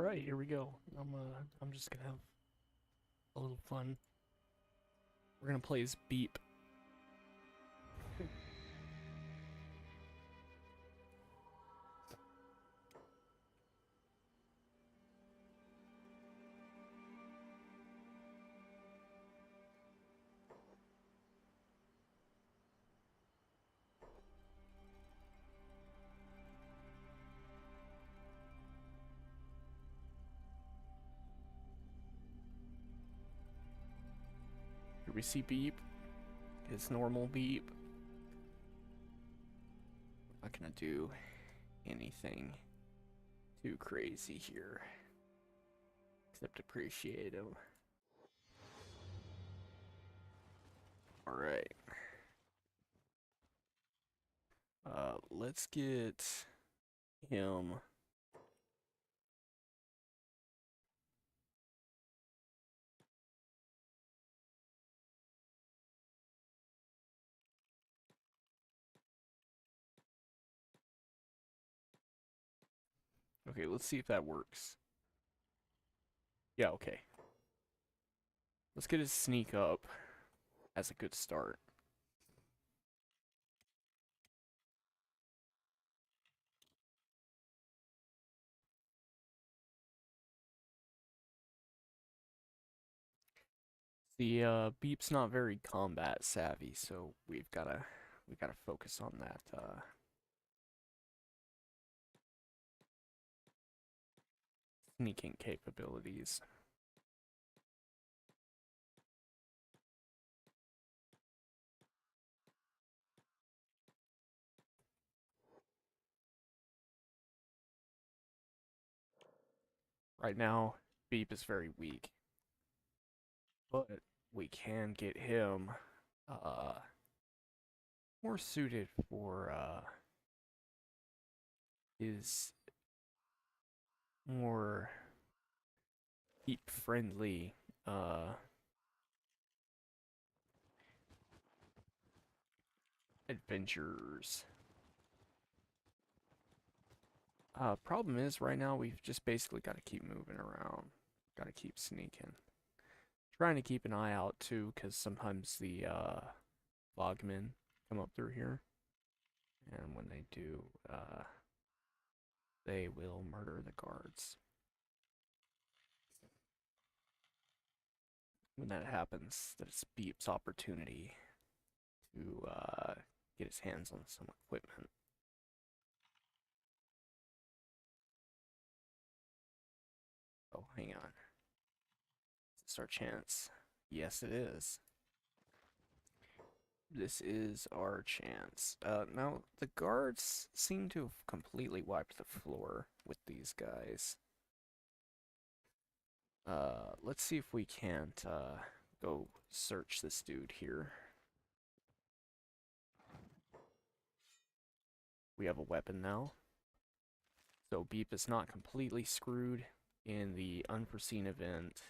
right, here we go. I'm just gonna have a little fun. We're gonna play as Beep. Here we see Beep. His normal Beep. Not gonna do anything too crazy here, except appreciate him. All right. Let's get him. Okay, let's see if that works. Yeah, okay. Let's get his sneak up as a good start. The Beep's not very combat savvy, so we gotta focus on that sneaking capabilities. Right now, Beep is very weak, but we can get him uh more suited for his more Beep friendly adventures. Problem is, right now we've just basically got to keep moving around. Got to keep sneaking. Trying to keep an eye out too, because sometimes the logmen come up through here, and when they do, they will murder the guards. When that happens, that's Beep's opportunity to get his hands on some equipment. Oh, hang on. Is this our chance? Yes, it is. This is our chance. Now, the guards seem to have completely wiped the floor with these guys. Let's see if we can't, go search this dude here. We have a weapon now. So Beep is not completely screwed in the unforeseen event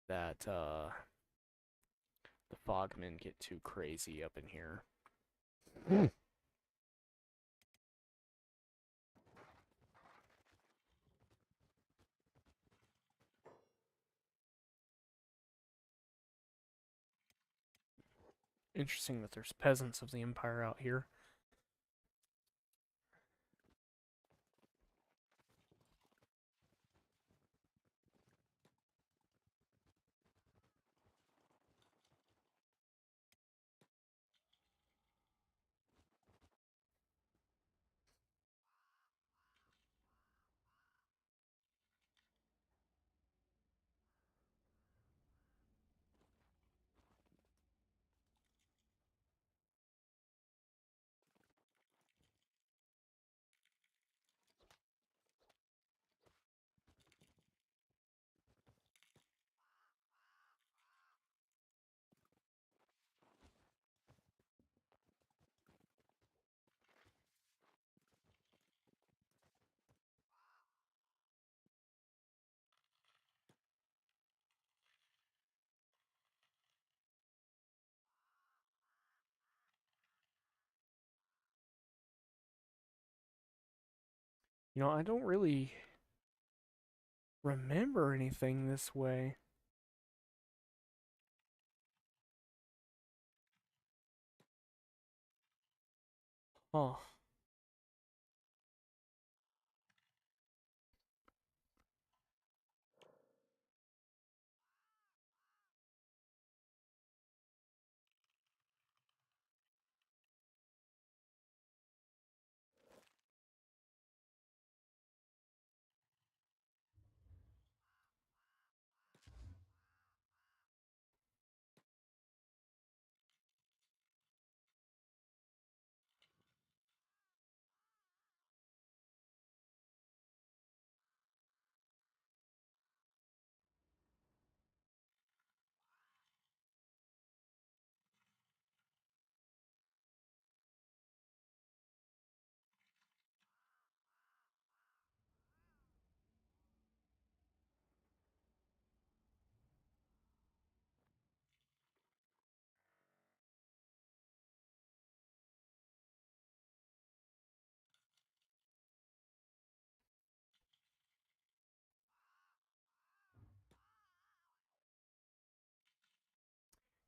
that, the Fogmen get too crazy up in here. Interesting that there's peasants of the Empire out here. You know, I don't really remember anything this way. Huh.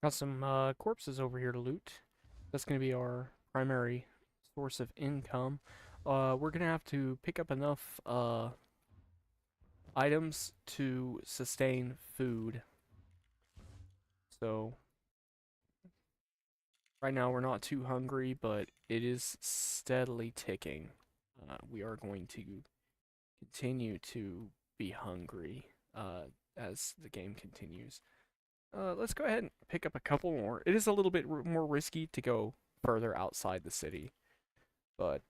Got some corpses over here to loot. That's going to be our primary source of income. We're going to have to pick up enough items to sustain food. So, right now we're not too hungry, but it is steadily ticking. We are going to continue to be hungry as the game continues. Let's go ahead and pick up a couple more. It is a little bit more risky to go further outside the city, but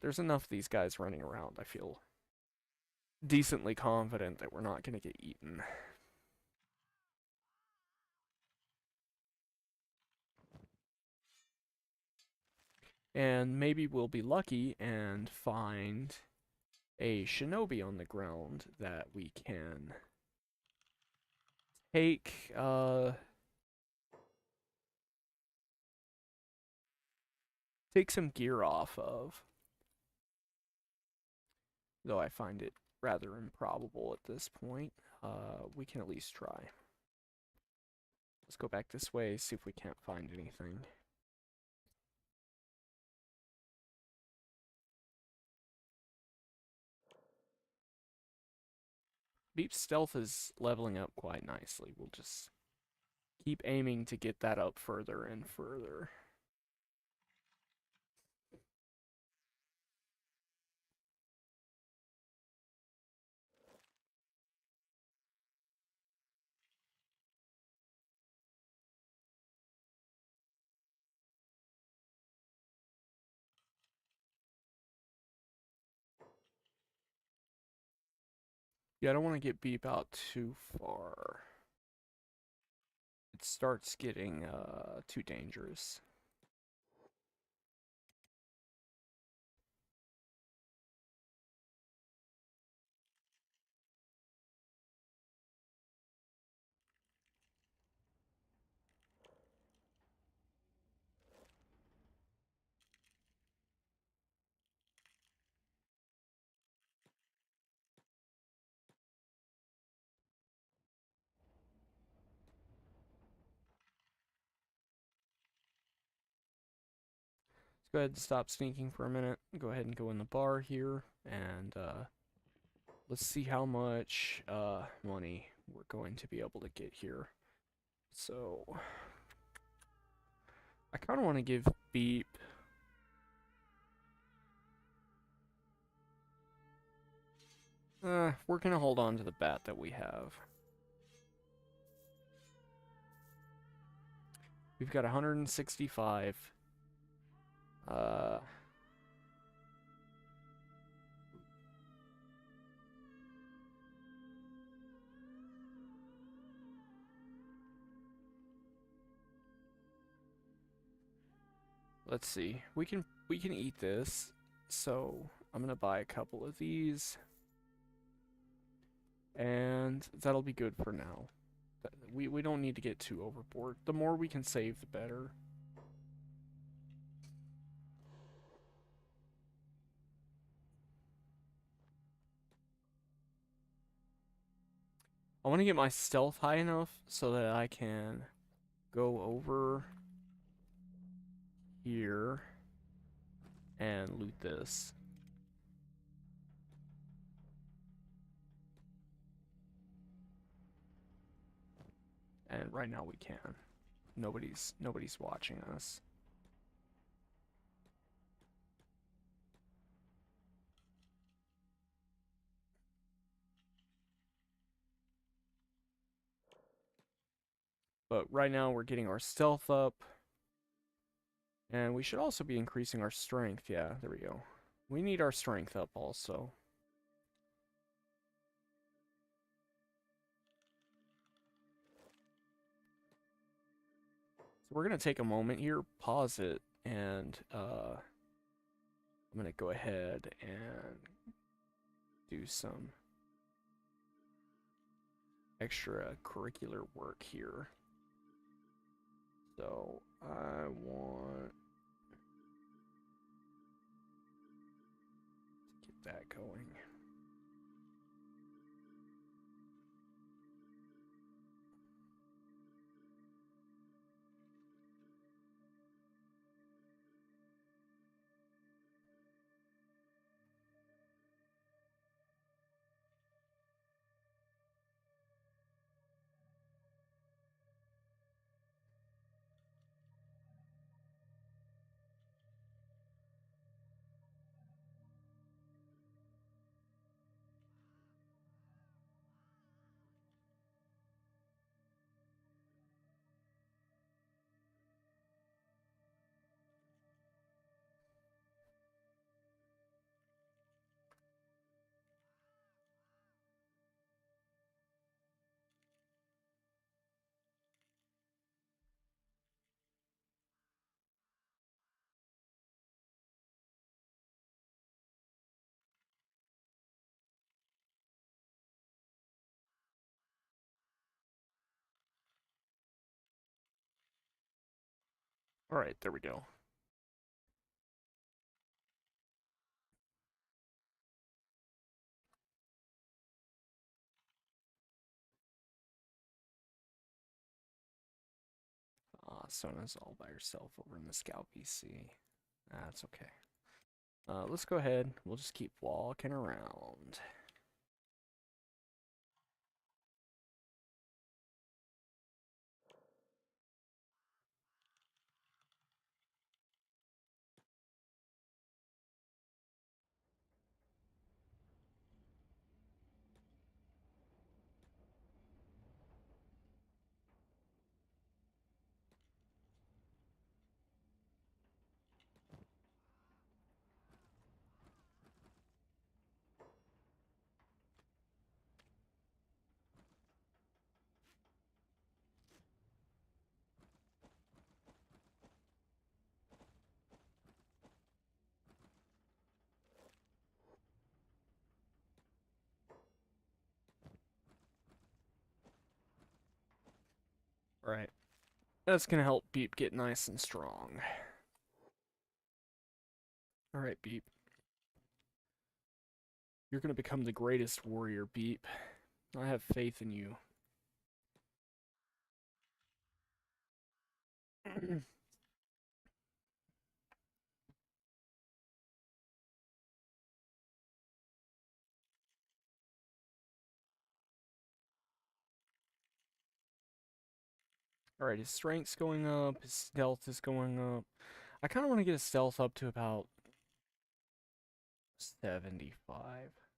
there's enough of these guys running around. I feel decently confident that we're not going to get eaten. And maybe we'll be lucky and find a shinobi on the ground that we can take take some gear off of. Though I find it rather improbable at this point. We can at least try. Let's go back this way, see if we can't find anything. Beep's stealth is leveling up quite nicely. We'll just keep aiming to get that up further and further. Yeah, I don't want to get Beep out too far. It starts getting too dangerous. Let's go ahead and stop sneaking for a minute. Go ahead and go in the bar here, and let's see how much money we're going to be able to get here. So, I kind of want to give Beep... we're going to hold on to the bat that we have. We've got 165. Let's see. We can eat this. So, I'm going to buy a couple of these. And that'll be good for now. We don't need to get too overboard. The more we can save, the better. I want to get my stealth high enough so that I can go over here and loot this. And right now we can. Nobody's watching us. But right now we're getting our stealth up. And we should also be increasing our strength. Yeah, there we go. We need our strength up also. So we're going to take a moment here, pause it, and I'm going to go ahead and do some extracurricular work here. So I want to get that going. All right, there we go. Sona's all by herself over in the scout BC. That's okay. Let's go ahead. We'll just keep walking around. All right. That's gonna help Beep get nice and strong. All right, Beep. You're gonna become the greatest warrior, Beep. I have faith in you. Alright, his strength's going up, his stealth is going up. I kind of want to get his stealth up to about 75.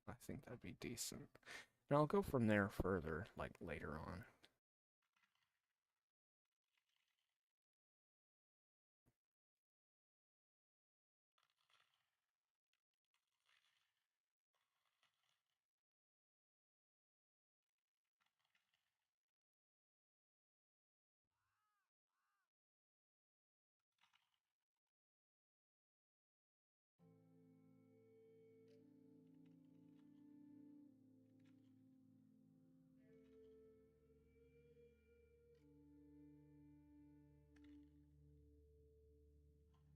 I think that'd be decent. And I'll go from there further, like later on.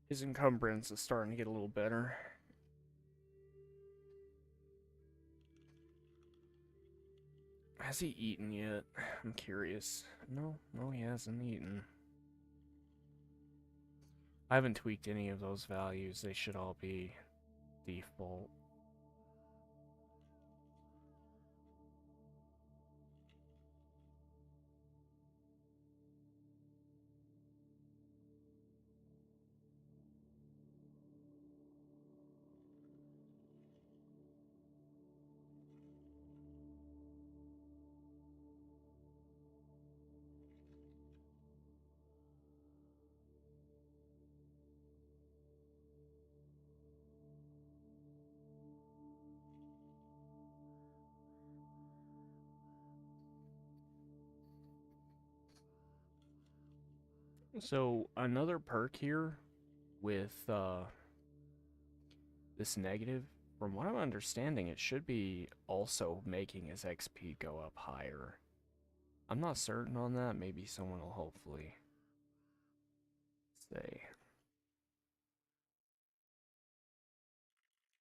His encumbrance is starting to get a little better. Has he eaten yet? I'm curious. No, no, he hasn't eaten. I haven't tweaked any of those values. They should all be default. So another perk here with this negative, from what I'm understanding, it should be also making his XP go up higher. I'm not certain on that. Maybe someone will hopefully say.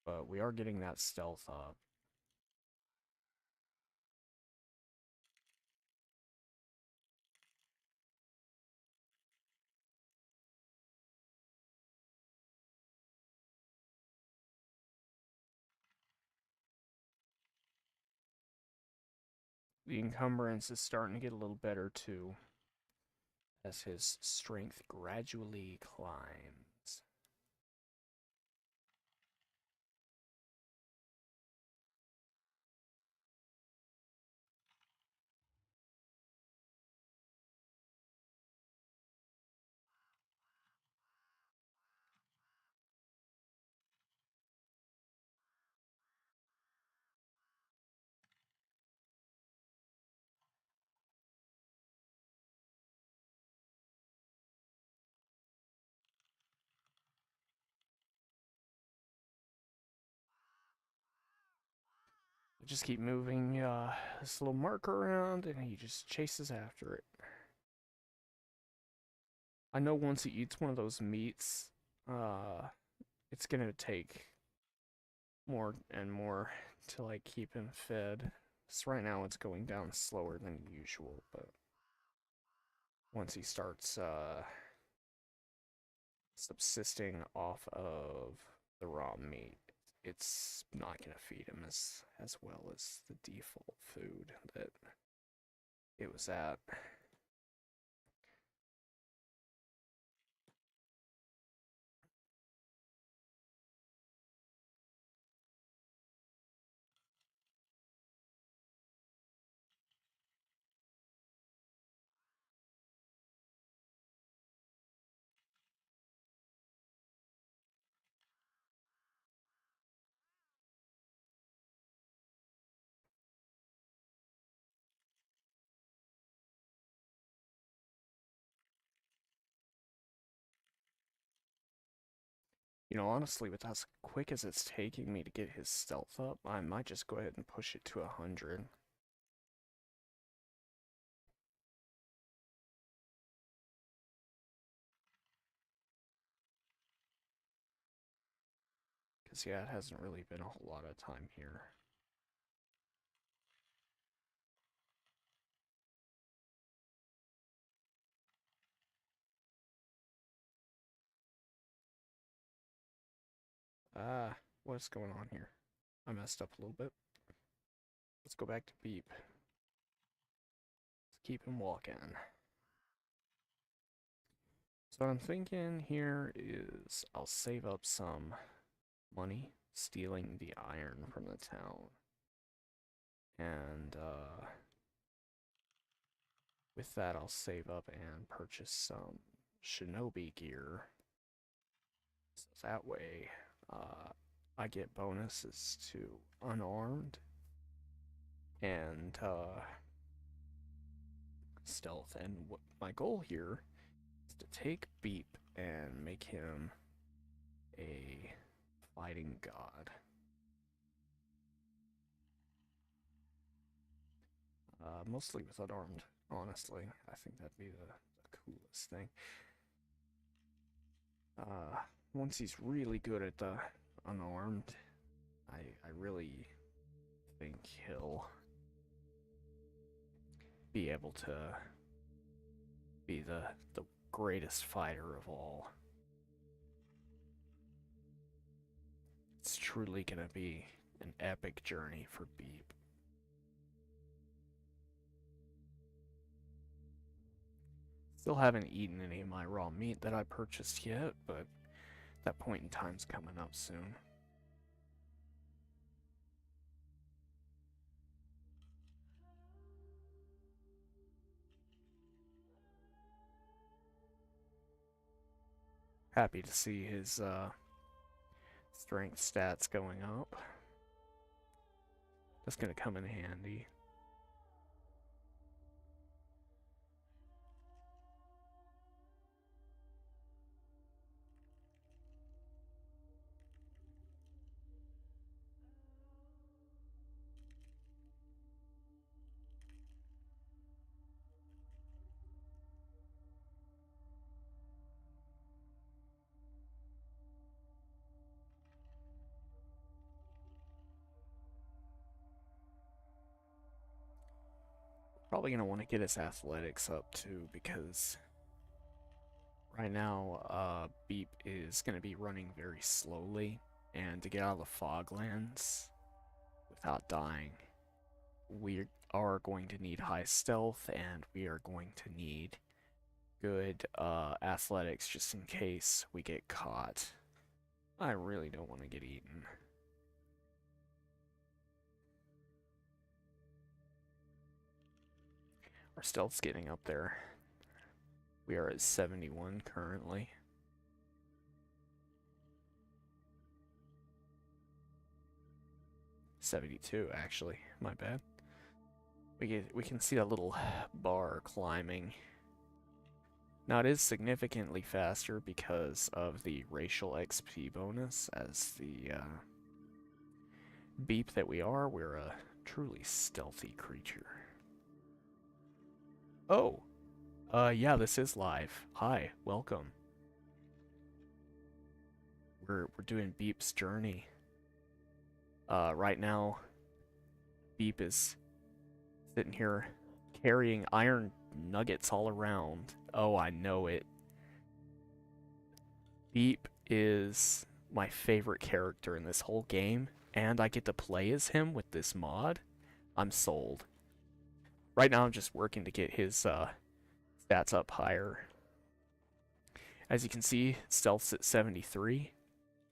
But we are getting that stealth up. The encumbrance is starting to get a little better too, as his strength gradually climbs. Just keep moving this little marker around, and he just chases after it. I know once he eats one of those meats, it's gonna take more and more to like keep him fed. So right now it's going down slower than usual, but once he starts subsisting off of the raw meat, it's not gonna feed him as well as the default food that it was at. You know, honestly, with as quick as it's taking me to get his stealth up, I might just go ahead and push it to 100. Because, yeah, it hasn't really been a whole lot of time here. What's going on here? I messed up a little bit. Let's go back to Beep. Let's keep him walking. So what I'm thinking here is I'll save up some money stealing the iron from the town. And with that, I'll save up and purchase some shinobi gear. So that way, I get bonuses to unarmed and stealth. And what my goal here is to take Beep and make him a fighting god. Mostly with unarmed, honestly. I think that'd be the coolest thing. Once he's really good at the unarmed, I really think he'll be able to be the greatest fighter of all. It's truly gonna be an epic journey for Beep. Still haven't eaten any of my raw meat that I purchased yet, but that point in time's coming up soon. Happy to see his strength stats going up. That's gonna come in handy. Probably gonna want to get his athletics up too, because right now, Beep is gonna be running very slowly, and to get out of the Foglands without dying, we are going to need high stealth, and we are going to need good athletics just in case we get caught. I really don't want to get eaten. Our stealth's getting up there. We are at 71 currently. $72 actually, my bad. We can see that little bar climbing. Now it is significantly faster because of the racial XP bonus. As the Beep that we are, we're a truly stealthy creature. Oh, yeah, this is live. Hi, welcome. We're doing Beep's journey. Right now, Beep is sitting here carrying iron nuggets all around. Oh, I know it. Beep is my favorite character in this whole game, and I get to play as him with this mod. I'm sold. Right now, I'm just working to get his stats up higher. As you can see, stealth's at 73,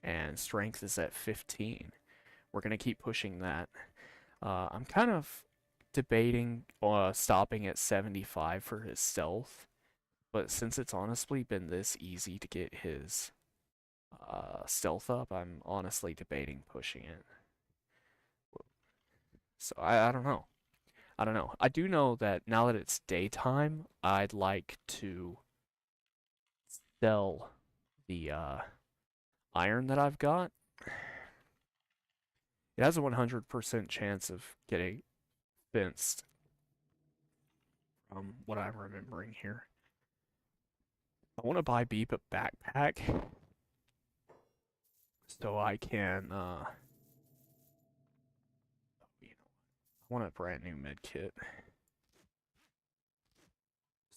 and strength is at 15. We're going to keep pushing that. I'm kind of debating stopping at 75 for his stealth, but since it's honestly been this easy to get his stealth up, I'm honestly debating pushing it. So I don't know. I don't know. I do know that now that it's daytime, I'd like to sell the iron that I've got. It has a 100% chance of getting fenced from what I'm remembering here. I want to buy Beep a backpack so I can, I want a brand new med kit.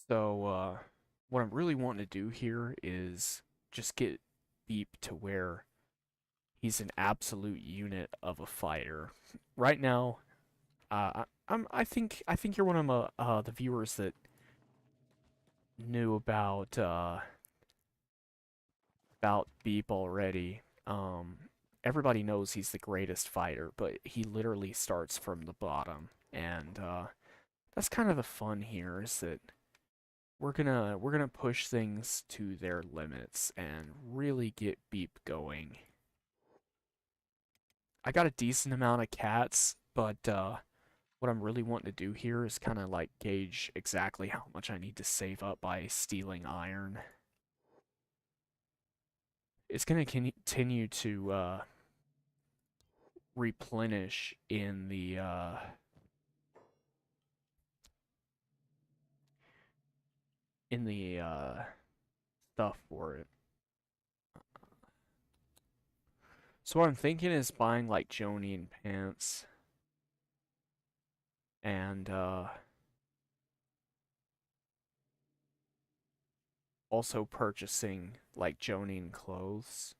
So, what I'm really wanting to do here is just get Beep to where he's an absolute unit of a fighter. Right now, I think you're one of the viewers that knew about Beep already. Everybody knows he's the greatest fighter, but he literally starts from the bottom, and that's kind of the fun here, is that we're gonna push things to their limits and really get Beep going. I got a decent amount of cats, but what I'm really wanting to do here is kind of like gauge exactly how much I need to save up by stealing iron. It's gonna continue to replenish in the stuff for it. So what I'm thinking is buying like Jonian pants and also purchasing like Jonin clothes.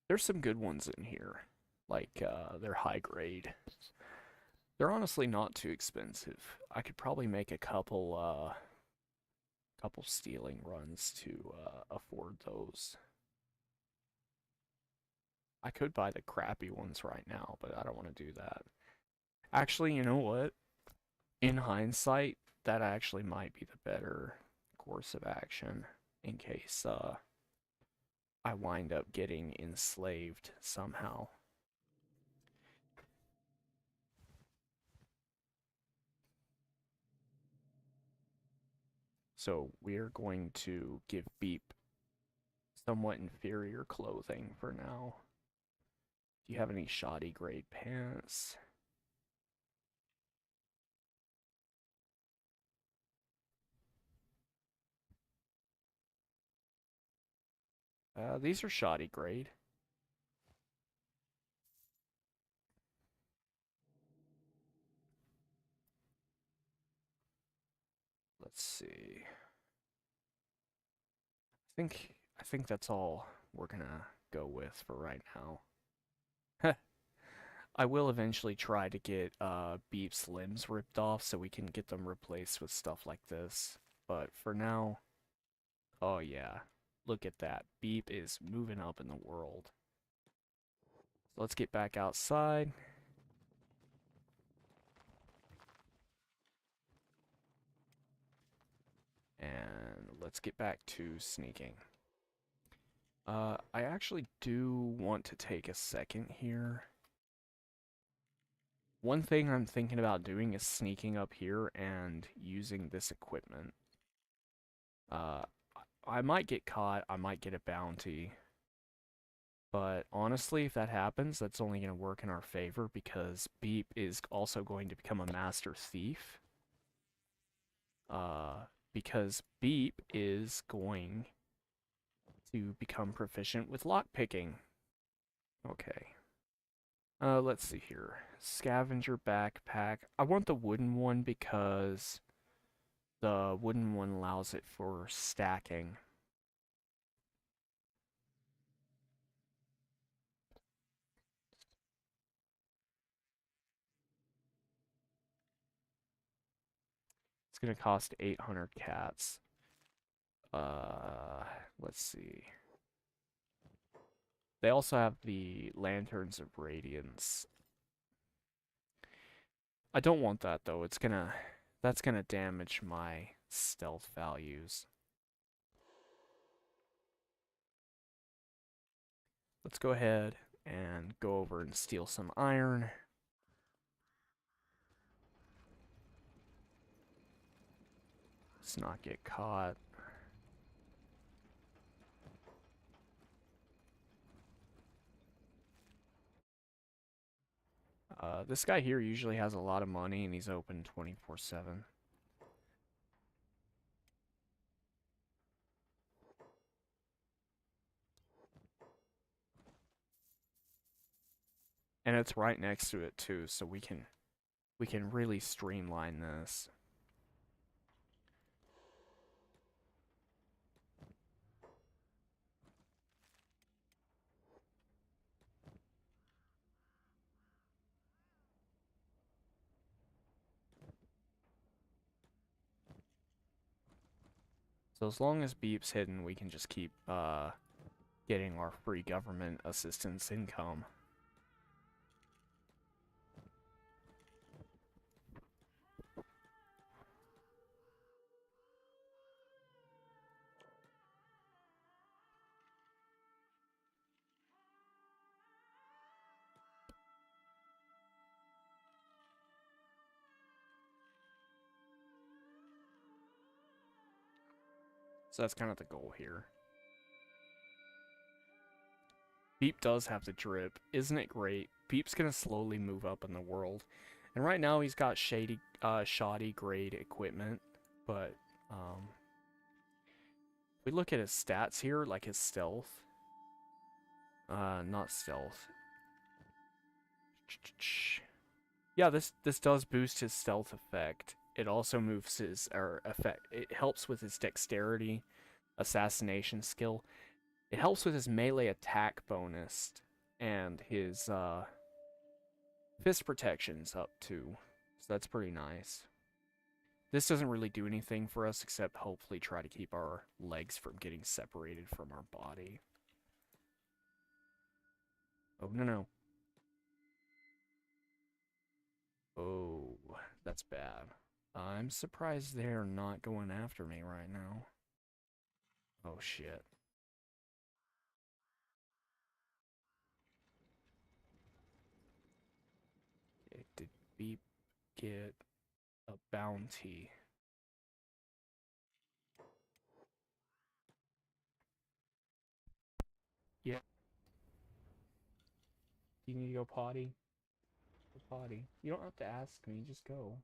There's some good ones in here. Like they're high grade. They're honestly not too expensive. I could probably make a couple stealing runs to afford those. I could buy the crappy ones right now, but I don't want to do that. Actually, you know what? In hindsight, that actually might be the better course of action in case I wind up getting enslaved somehow. So we're going to give Beep somewhat inferior clothing for now. Do you have any shoddy grade pants? These are shoddy grade. Let's see. I think that's all we're gonna go with for right now. I will eventually try to get Beep's limbs ripped off so we can get them replaced with stuff like this. But for now, oh yeah, look at that. Beep is moving up in the world. So let's get back outside. And let's get back to sneaking. I actually do want to take a second here. One thing I'm thinking about doing is sneaking up here and using this equipment. Uh, I might get caught, I might get a bounty, but honestly, if that happens, that's only going to work in our favor because Beep is also going to become a master thief. Because Beep is going to become proficient with lockpicking. Okay. Let's see here. Scavenger backpack. I want the wooden one because the wooden one allows it for stacking. It's gonna cost 800 cats. Uh, let's see. They also have the Lanterns of Radiance. I don't want that though. That's gonna damage my stealth values. Let's go ahead and go over and steal some iron. Let's not get caught. This guy here usually has a lot of money and he's open 24/7. And it's right next to it too, so we can really streamline this. So as long as Beep's hidden, we can just keep getting our free government assistance income. So that's kind of the goal here. Beep does have the drip. Isn't it great? Beep's gonna slowly move up in the world. And right now he's got shoddy grade equipment, but if we look at his stats here, like his stealth, not stealth. Yeah, this does boost his stealth effect. It also moves his or effect. It helps with his dexterity, assassination skill. It helps with his melee attack bonus and his fist protection's up too. So that's pretty nice. This doesn't really do anything for us except hopefully try to keep our legs from getting separated from our body. Oh, no, no. Oh, that's bad. I'm surprised they're not going after me right now. Oh, shit. Did Beep get a bounty? Yeah. You need to go potty? Go potty. You don't have to ask me, just go.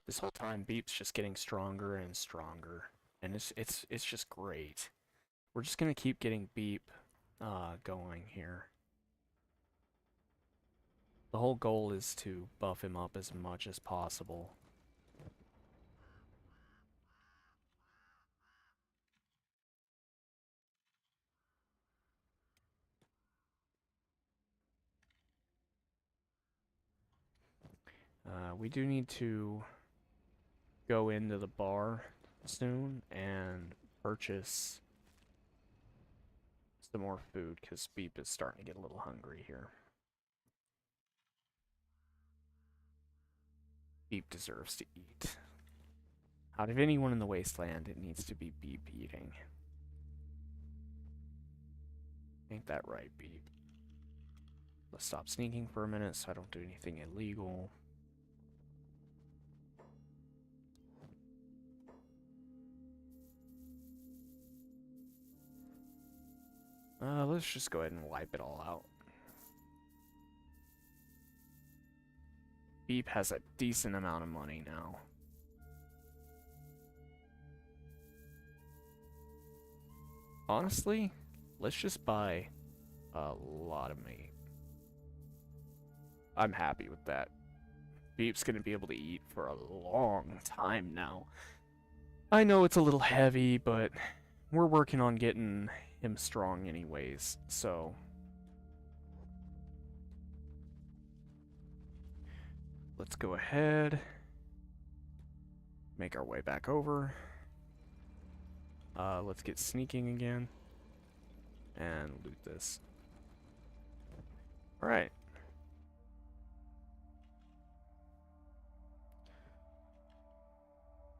This whole time, Beep's just getting stronger and stronger, and it's just great. We're just gonna keep getting Beep going here. The whole goal is to buff him up as much as possible. We do need to go into the bar soon and purchase some more food because Beep is starting to get a little hungry here. Beep deserves to eat. Out of anyone in the wasteland, it needs to be Beep eating. Ain't that right, Beep? Let's stop sneaking for a minute so I don't do anything illegal. Let's just go ahead and wipe it all out. Beep has a decent amount of money now. Honestly, let's just buy a lot of meat. I'm happy with that. Beep's gonna be able to eat for a long time now. I know it's a little heavy, but we're working on getting him strong anyways, so... Let's go ahead. Make our way back over. Let's get sneaking again. And loot this. Alright.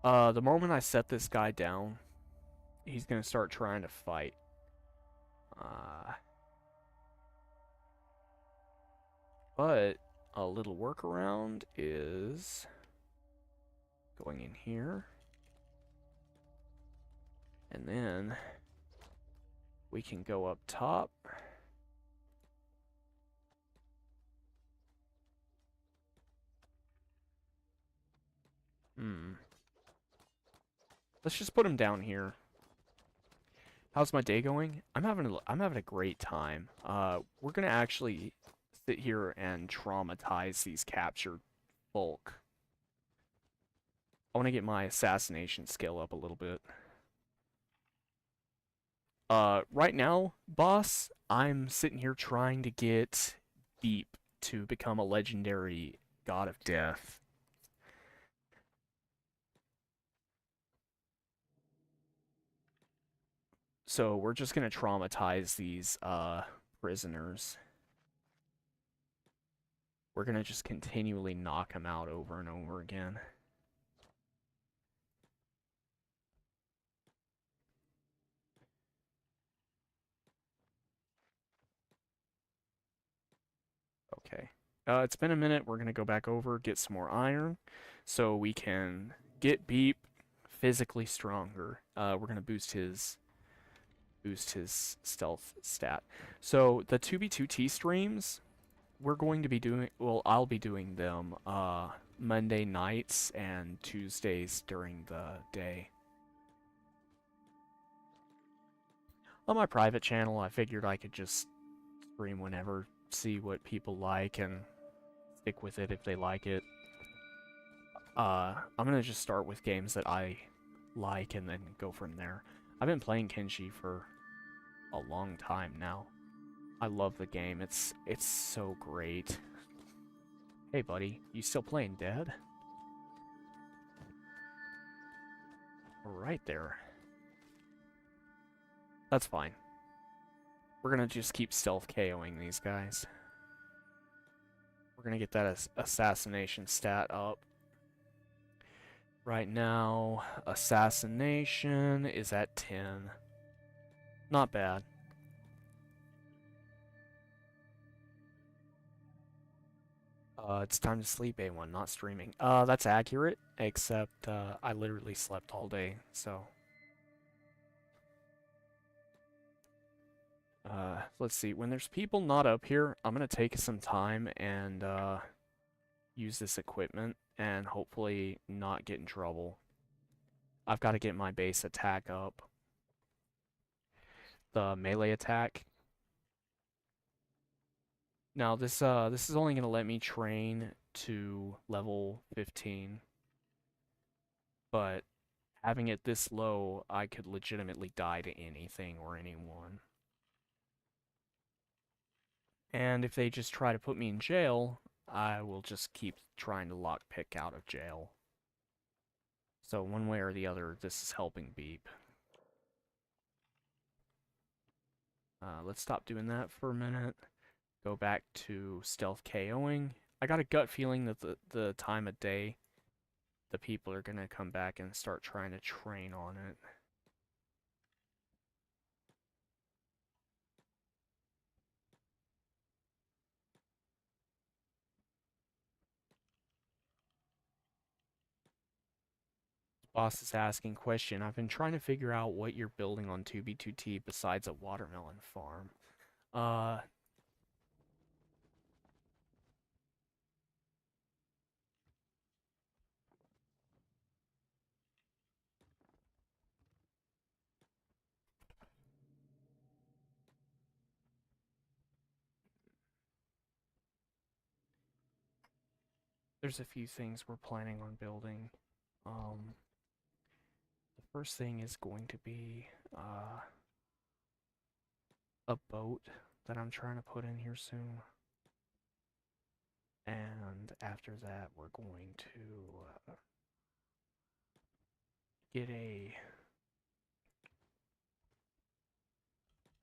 The moment I set this guy down, he's gonna start trying to fight. But a little workaround is going in here. And then we can go up top. Let's just put him down here. How's my day going? I'm having a great time. We're gonna actually sit here and traumatize these captured folk. I want to get my assassination skill up a little bit. Right now, boss, I'm sitting here trying to get Beep to become a legendary god of death. So we're just gonna traumatize these prisoners. We're gonna just continually knock them out over and over again. Okay. It's been a minute. We're gonna go back over, get some more iron, so we can get Beep physically stronger. We're gonna boost his stealth stat. So the 2v2T streams, we're going to be doing, well, I'll be doing them Monday nights and Tuesdays during the day. On my private channel, I figured I could just stream whenever, see what people like, and stick with it if they like it. I'm gonna just start with games that I like and then go from there. I've been playing Kenshi for a long time now. I love the game. It's so great. Hey, buddy, you still playing dead? Right there. That's fine. We're gonna just keep stealth KOing these guys. We're gonna get that assassination stat up. Right now, assassination is at 10. Not bad. It's time to sleep, A1, not streaming. That's accurate, except I literally slept all day, so... let's see, when there's people not up here, I'm gonna take some time and use this equipment and hopefully not get in trouble. I've got to get my base attack up. The melee attack. Now this is only gonna let me train to level 15, but having it this low, I could legitimately die to anything or anyone. And if they just try to put me in jail, I will just keep trying to lockpick out of jail. So one way or the other, this is helping Beep. Let's stop doing that for a minute. Go back to stealth KOing. I got a gut feeling that the time of day, the people are going to come back and start trying to train on it. Boss is asking question. I've been trying to figure out what you're building on 2B2T besides a watermelon farm. There's a few things we're planning on building. The first thing is going to be a boat that I'm trying to put in here soon. And after that, we're going to get a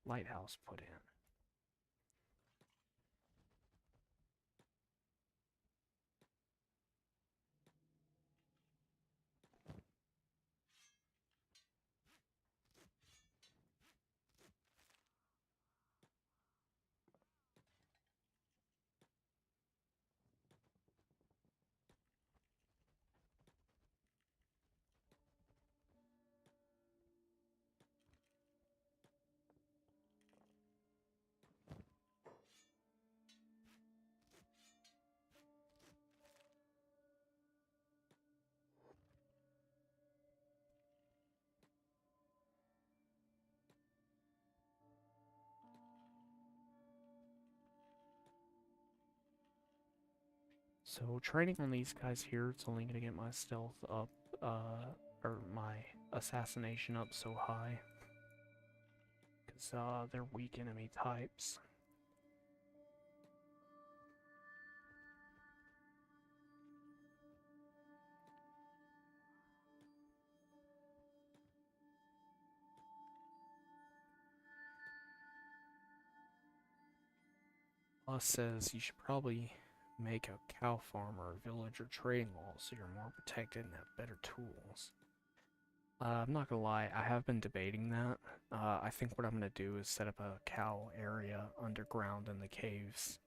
lighthouse put in. So training on these guys here, it's only going to get my stealth up, or my assassination up so high. Because they're weak enemy types. Boss says you should probably make a cow farm or a villager trading wall so you're more protected and have better tools. I'm not gonna lie, I have been debating that. I think what I'm gonna do is set up a cow area underground in the caves.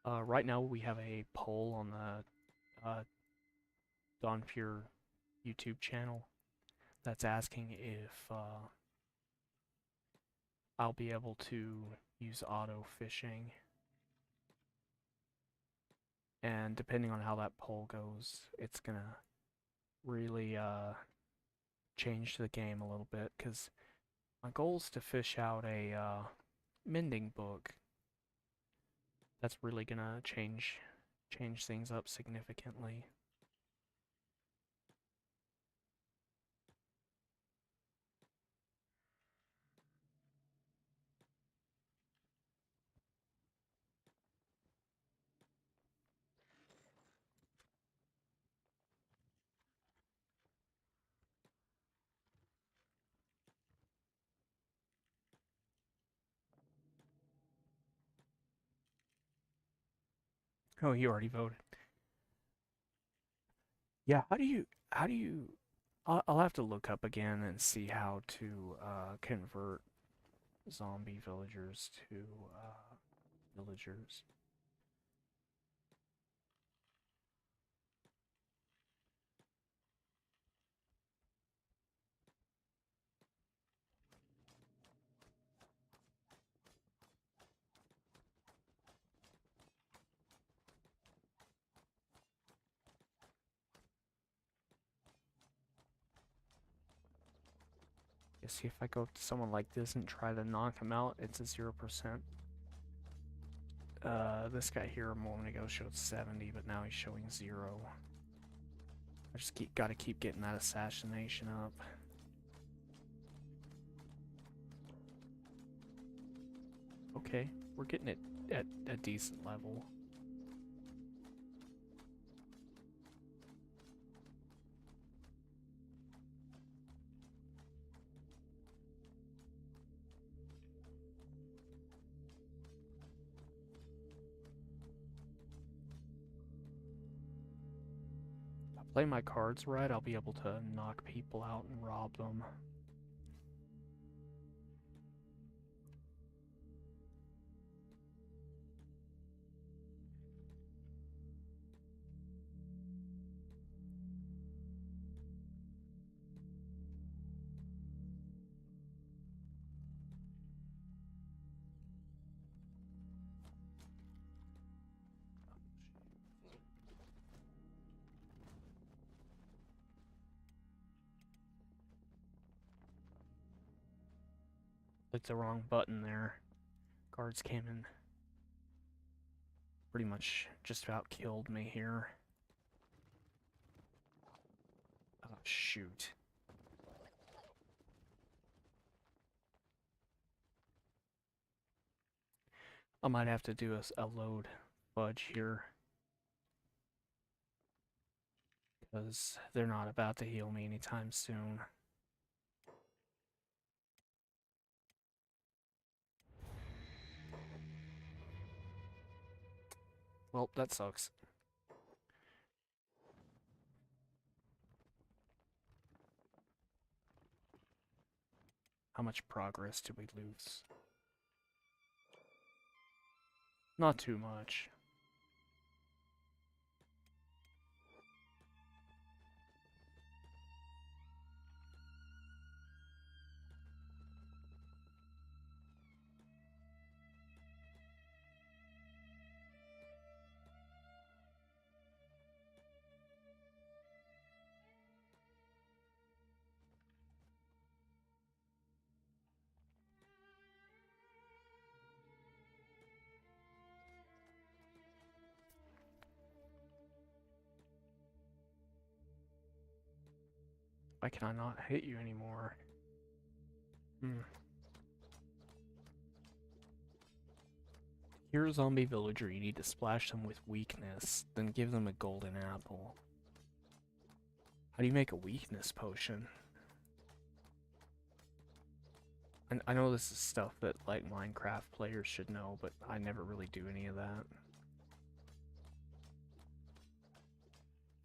Right now we have a poll on the Dawn Pure YouTube channel that's asking if I'll be able to use auto fishing. And depending on how that poll goes, it's gonna really change the game a little bit, because my goal is to fish out a mending book. That's really gonna change things up significantly. Oh, you already voted. Yeah, how do you I'll have to look up again and see how to convert zombie villagers to villagers. See if I go to someone like this and try to knock him out, it's a 0%. This guy here a moment ago showed 70, but now he's showing 0. I just gotta keep getting that assassination up. Okay, we're getting it at a decent level. If I play my cards right, I'll be able to knock people out and rob them. Clicked the wrong button there. Guards came in. Pretty much just about killed me here. Oh, shoot. I might have to do a load fudge here. Because they're not about to heal me anytime soon. Well, that sucks. How much progress did we lose? Not too much. Why can I not hit you anymore? You're a zombie villager, you need to splash them with weakness, then give them a golden apple. How do you make a weakness potion? I know this is stuff that, like, Minecraft players should know, but I never really do any of that.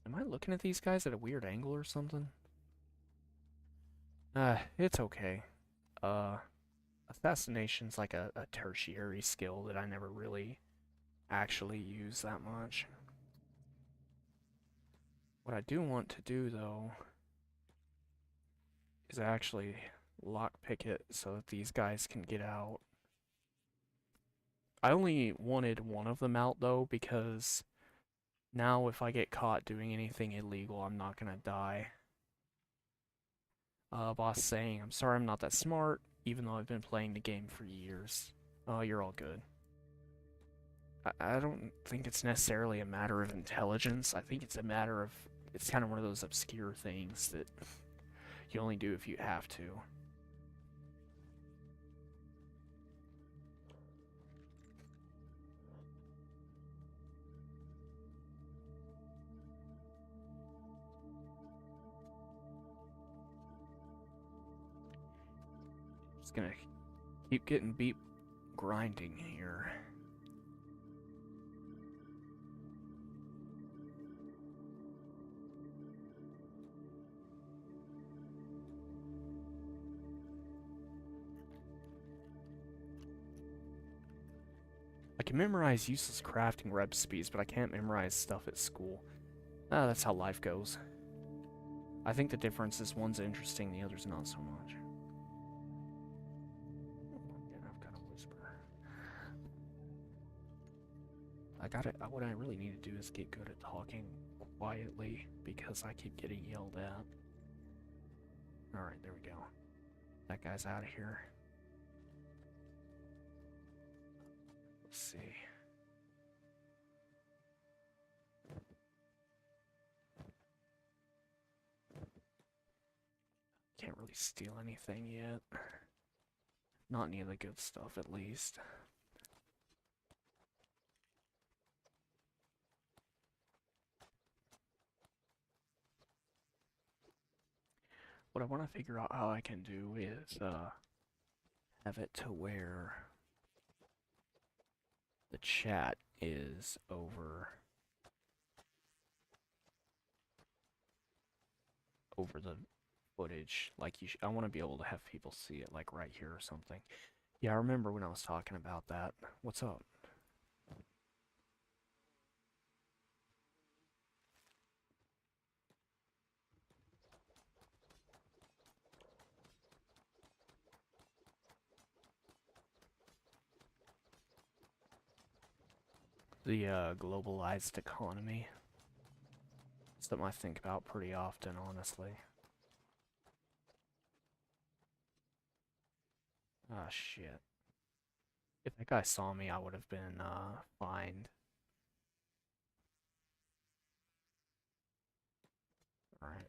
Am I looking at these guys at a weird angle or something? It's okay. Assassination's like a tertiary skill that I never really actually use that much. What I do want to do, though, is actually lockpick it so that these guys can get out. I only wanted one of them out, though, because now if I get caught doing anything illegal, I'm not gonna die. Boss saying, I'm sorry I'm not that smart, even though I've been playing the game for years. Oh, you're all good. I don't think it's necessarily a matter of intelligence. I think it's a matter of, it's kind of one of those obscure things that you only do if you have to. Just gonna keep getting beat grinding here. I can memorize useless crafting recipes, but I can't memorize stuff at school. That's how life goes. I think the difference is one's interesting, the other's not so much. Yeah, I've got a whisper. What I really need to do is get good at talking quietly, because I keep getting yelled at. Alright, there we go. That guy's out of here. Let's see. Can't really steal anything yet. Not any of the good stuff, at least. What I want to figure out how I can do is have it to where the chat is over the footage. Like I want to be able to have people see it like right here or something. Yeah, I remember when I was talking about that. What's up? The globalized economy. Something I think about pretty often, honestly. Ah, shit. If that guy saw me, I would have been fined. Alright.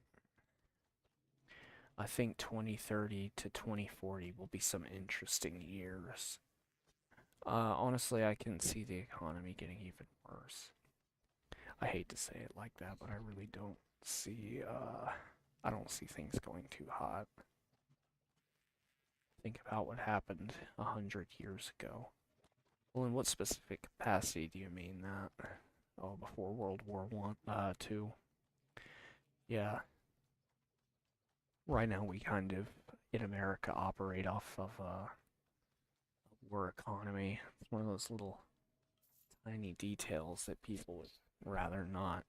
I think 2030 to 2040 will be some interesting years. Honestly, I can see the economy getting even worse. I hate to say it like that, but I really don't see, I don't see things going too hot. Think about what happened 100 years ago. Well, in what specific capacity do you mean that? Oh, before World War II. Yeah. Right now we kind of, in America, operate off of a war economy. It's one of those little tiny details that people would rather not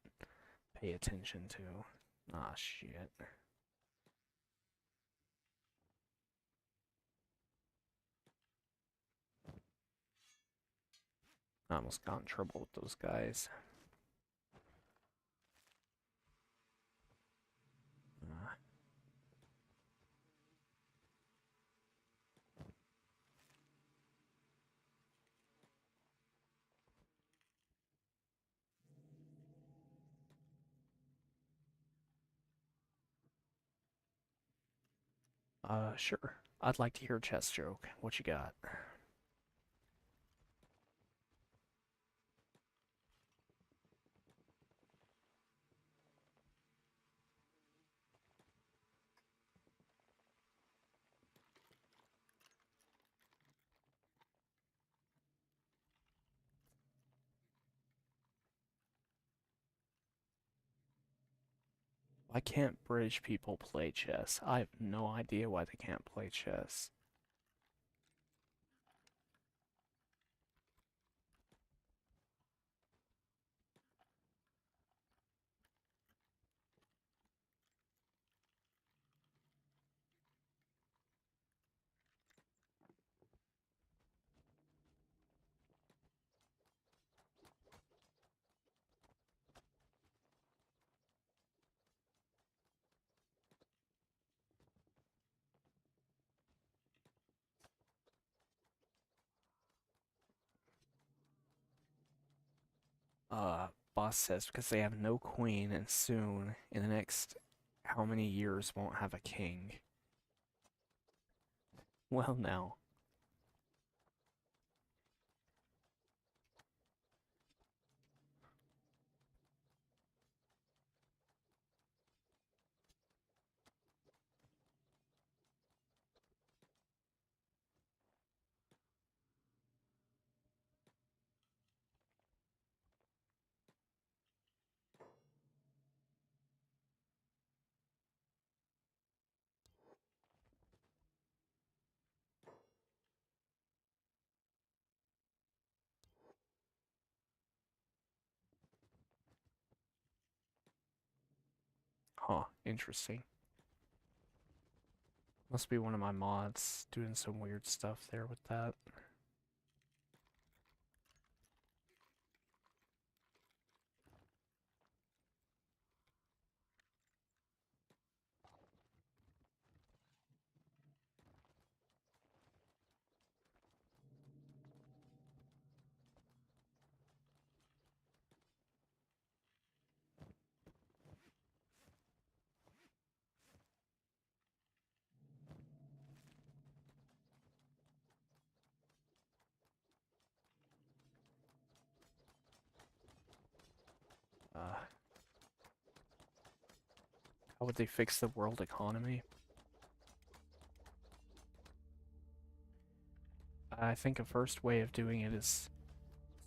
pay attention to. Ah, shit. I almost got in trouble with those guys. Sure. I'd like to hear a chess joke. What you got? Why can't British people play chess? I have no idea why they can't play chess. Boss says because they have no queen and soon, in the next how many years, won't have a king. Well, now. Huh, interesting. Must be one of my mods doing some weird stuff there with that. How would they fix the world economy? I think a first way of doing it is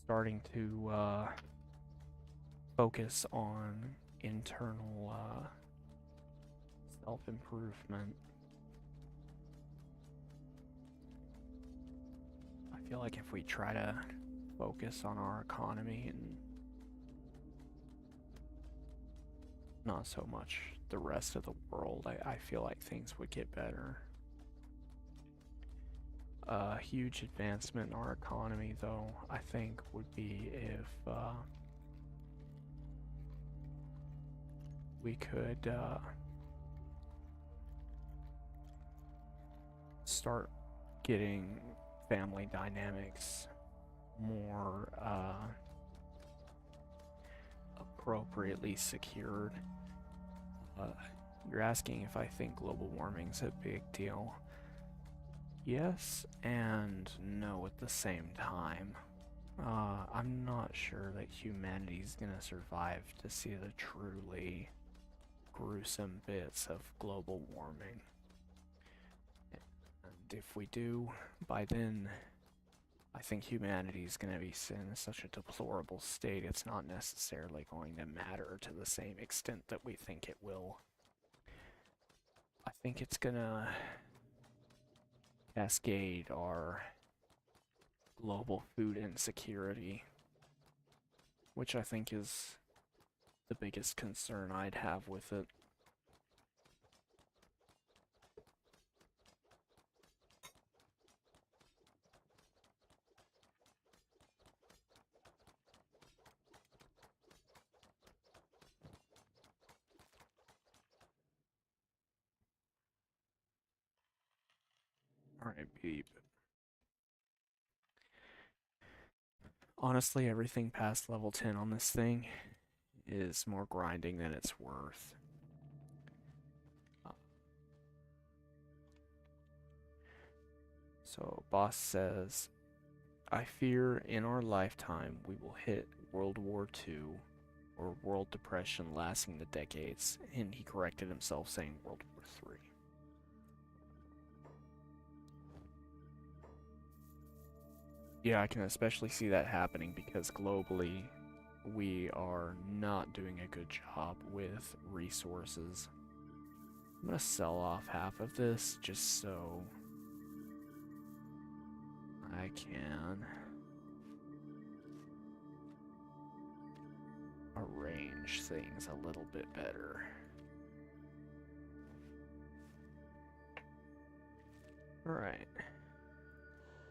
starting to focus on internal self-improvement. I feel like if we try to focus on our economy and not so much the rest of the world, I feel like things would get better. A huge advancement in our economy, though, I think would be if we could start getting family dynamics more appropriately secured. You're asking if I think global warming's a big deal. Yes and no at the same time. I'm not sure that humanity's gonna survive to see the truly gruesome bits of global warming. And if we do, by then, I think humanity's gonna be in such a deplorable state it's not necessarily going to matter to the same extent that we think it will. I think it's gonna cascade our global food insecurity, which I think is the biggest concern I'd have with it. Alright, beep. Honestly, everything past level 10 on this thing is more grinding than it's worth. So, boss says, I fear in our lifetime we will hit World War II or World Depression lasting the decades, and he corrected himself saying World War III. Yeah, I can especially see that happening because globally we are not doing a good job with resources. I'm gonna sell off half of this just so I can arrange things a little bit better. Alright.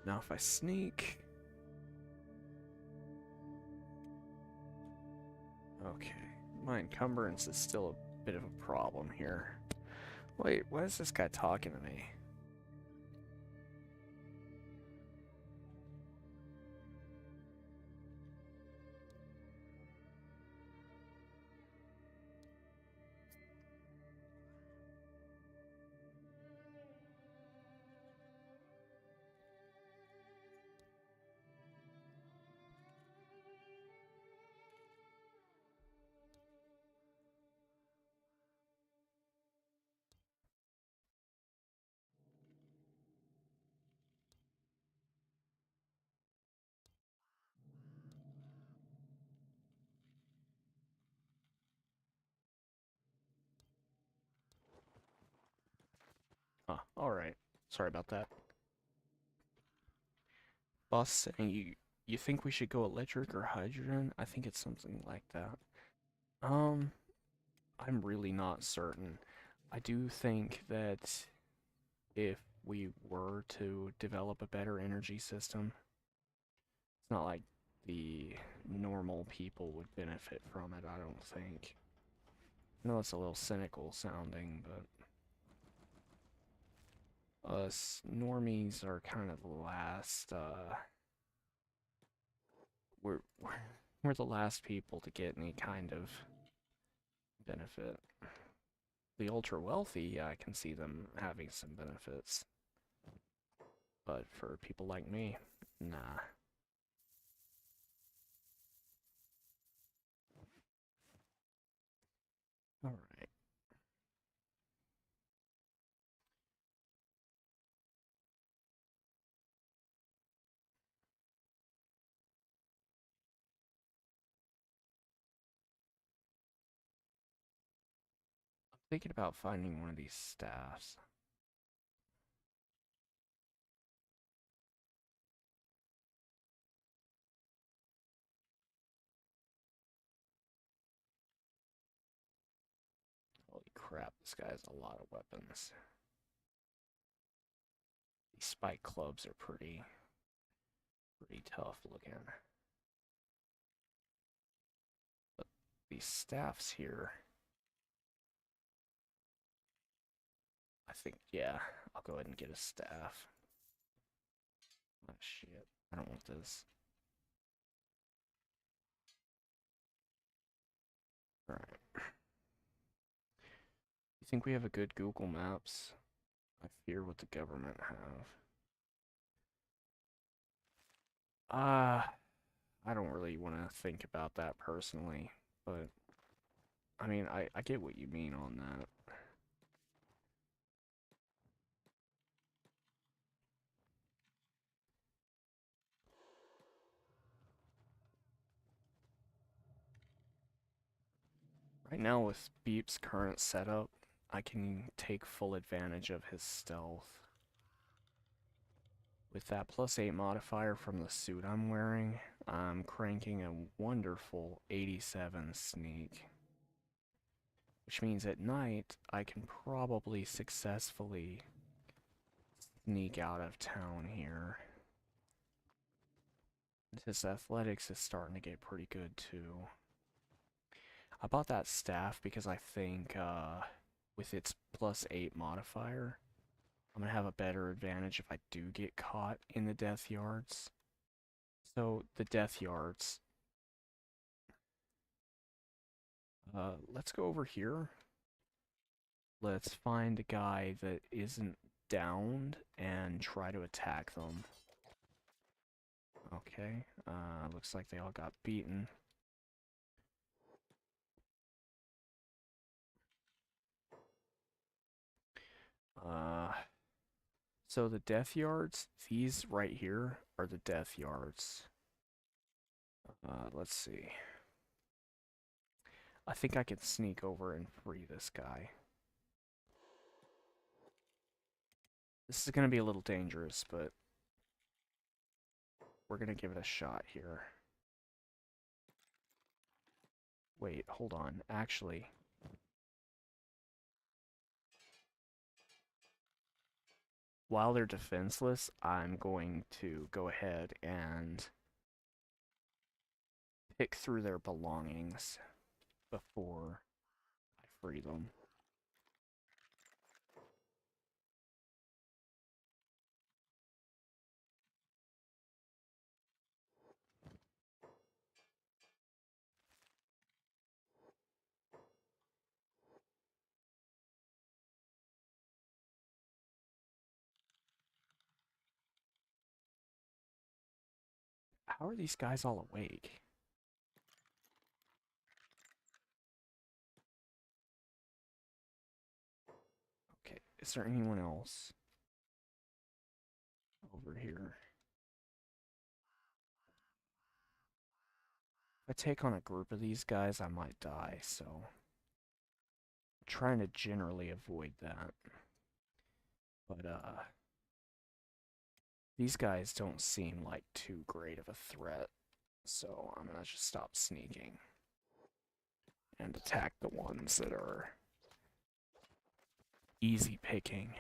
Now if I sneak... Okay. My encumbrance is still a bit of a problem here. Wait, why is this guy talking to me? Huh, alright. Sorry about that. Boss saying you think we should go electric or hydrogen? I think it's something like that. I'm really not certain. I do think that if we were to develop a better energy system, it's not like the normal people would benefit from it, I don't think. I know it's a little cynical sounding, but us normies are kind of the last, we're, we're the last people to get any kind of benefit. The ultra wealthy, yeah, I can see them having some benefits. But for people like me, nah. Alright. Thinking about finding one of these staffs. Holy crap, this guy has a lot of weapons. These spike clubs are pretty tough looking. But these staffs here, I think, yeah, I'll go ahead and get a staff. Oh shit, I don't want this. Alright. You think we have a good Google Maps? I fear what the government have. I don't really want to think about that personally, but I mean, I get what you mean on that. Right now, with Beep's current setup, I can take full advantage of his stealth. With that +8 modifier from the suit I'm wearing, I'm cranking a wonderful 87 sneak. Which means at night, I can probably successfully sneak out of town here. His athletics is starting to get pretty good too. I bought that staff because I think with its +8 modifier, I'm gonna have a better advantage if I do get caught in the death yards. So the death yards. Let's go over here. Let's find a guy that isn't downed and try to attack them. Okay, looks like they all got beaten. So the death yards, these right here are the death yards. Let's see. I think I can sneak over and free this guy. This is gonna be a little dangerous, but we're gonna give it a shot here. Wait, hold on. Actually, while they're defenseless, I'm going to go ahead and pick through their belongings before I free them. How are these guys all awake? Okay, is there anyone else over here? If I take on a group of these guys, I might die, so I'm trying to generally avoid that. But, these guys don't seem like too great of a threat, so I'm gonna just stop sneaking and attack the ones that are easy picking.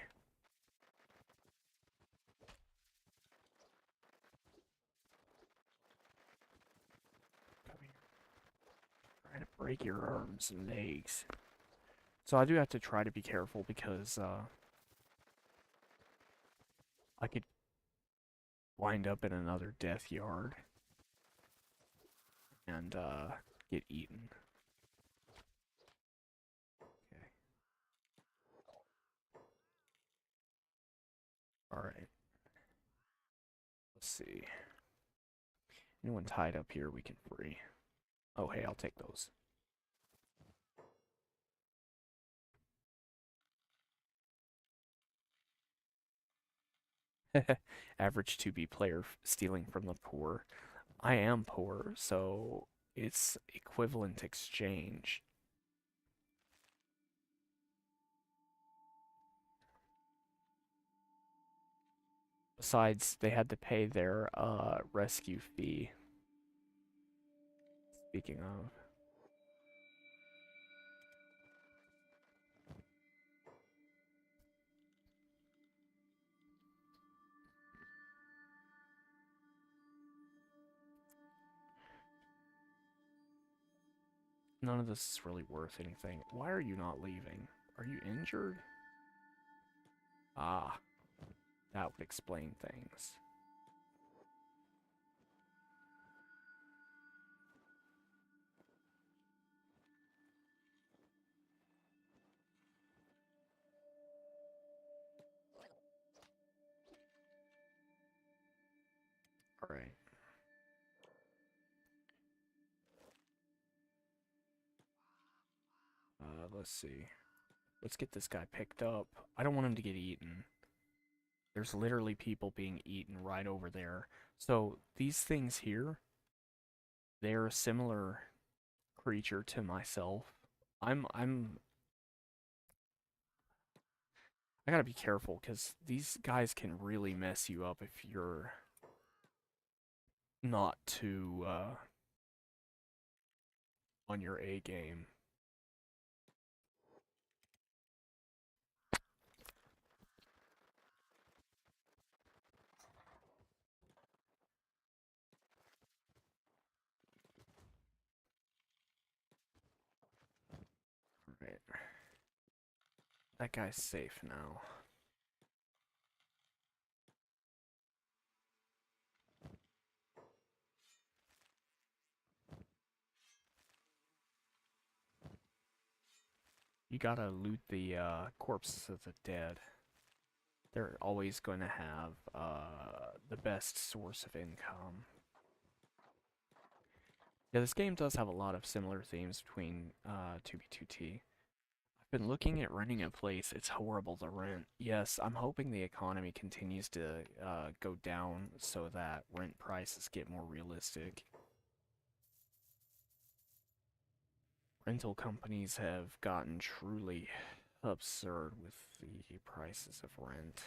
Come here. Trying to break your arms and legs. So I do have to try to be careful because I could wind up in another death yard and get eaten. Okay. All right. Let's see. Anyone tied up here we can free. Oh, hey, I'll take those. Average 2B player stealing from the poor. I am poor, so it's equivalent exchange. Besides, they had to pay their rescue fee. Speaking of, none of this is really worth anything. Why are you not leaving? Are you injured? Ah, that would explain things. Alright. Let's see. Let's get this guy picked up. I don't want him to get eaten. There's literally people being eaten right over there. So these things here, they're a similar creature to myself. I'm I gotta be careful because these guys can really mess you up if you're not too on your A game. Right. That guy's safe now. You gotta loot the corpses of the dead. They're always going to have the best source of income. Yeah, this game does have a lot of similar themes between 2B2T. I've been looking at renting a place. It's horrible to rent. Yes, I'm hoping the economy continues to go down so that rent prices get more realistic. Rental companies have gotten truly absurd with the prices of rent.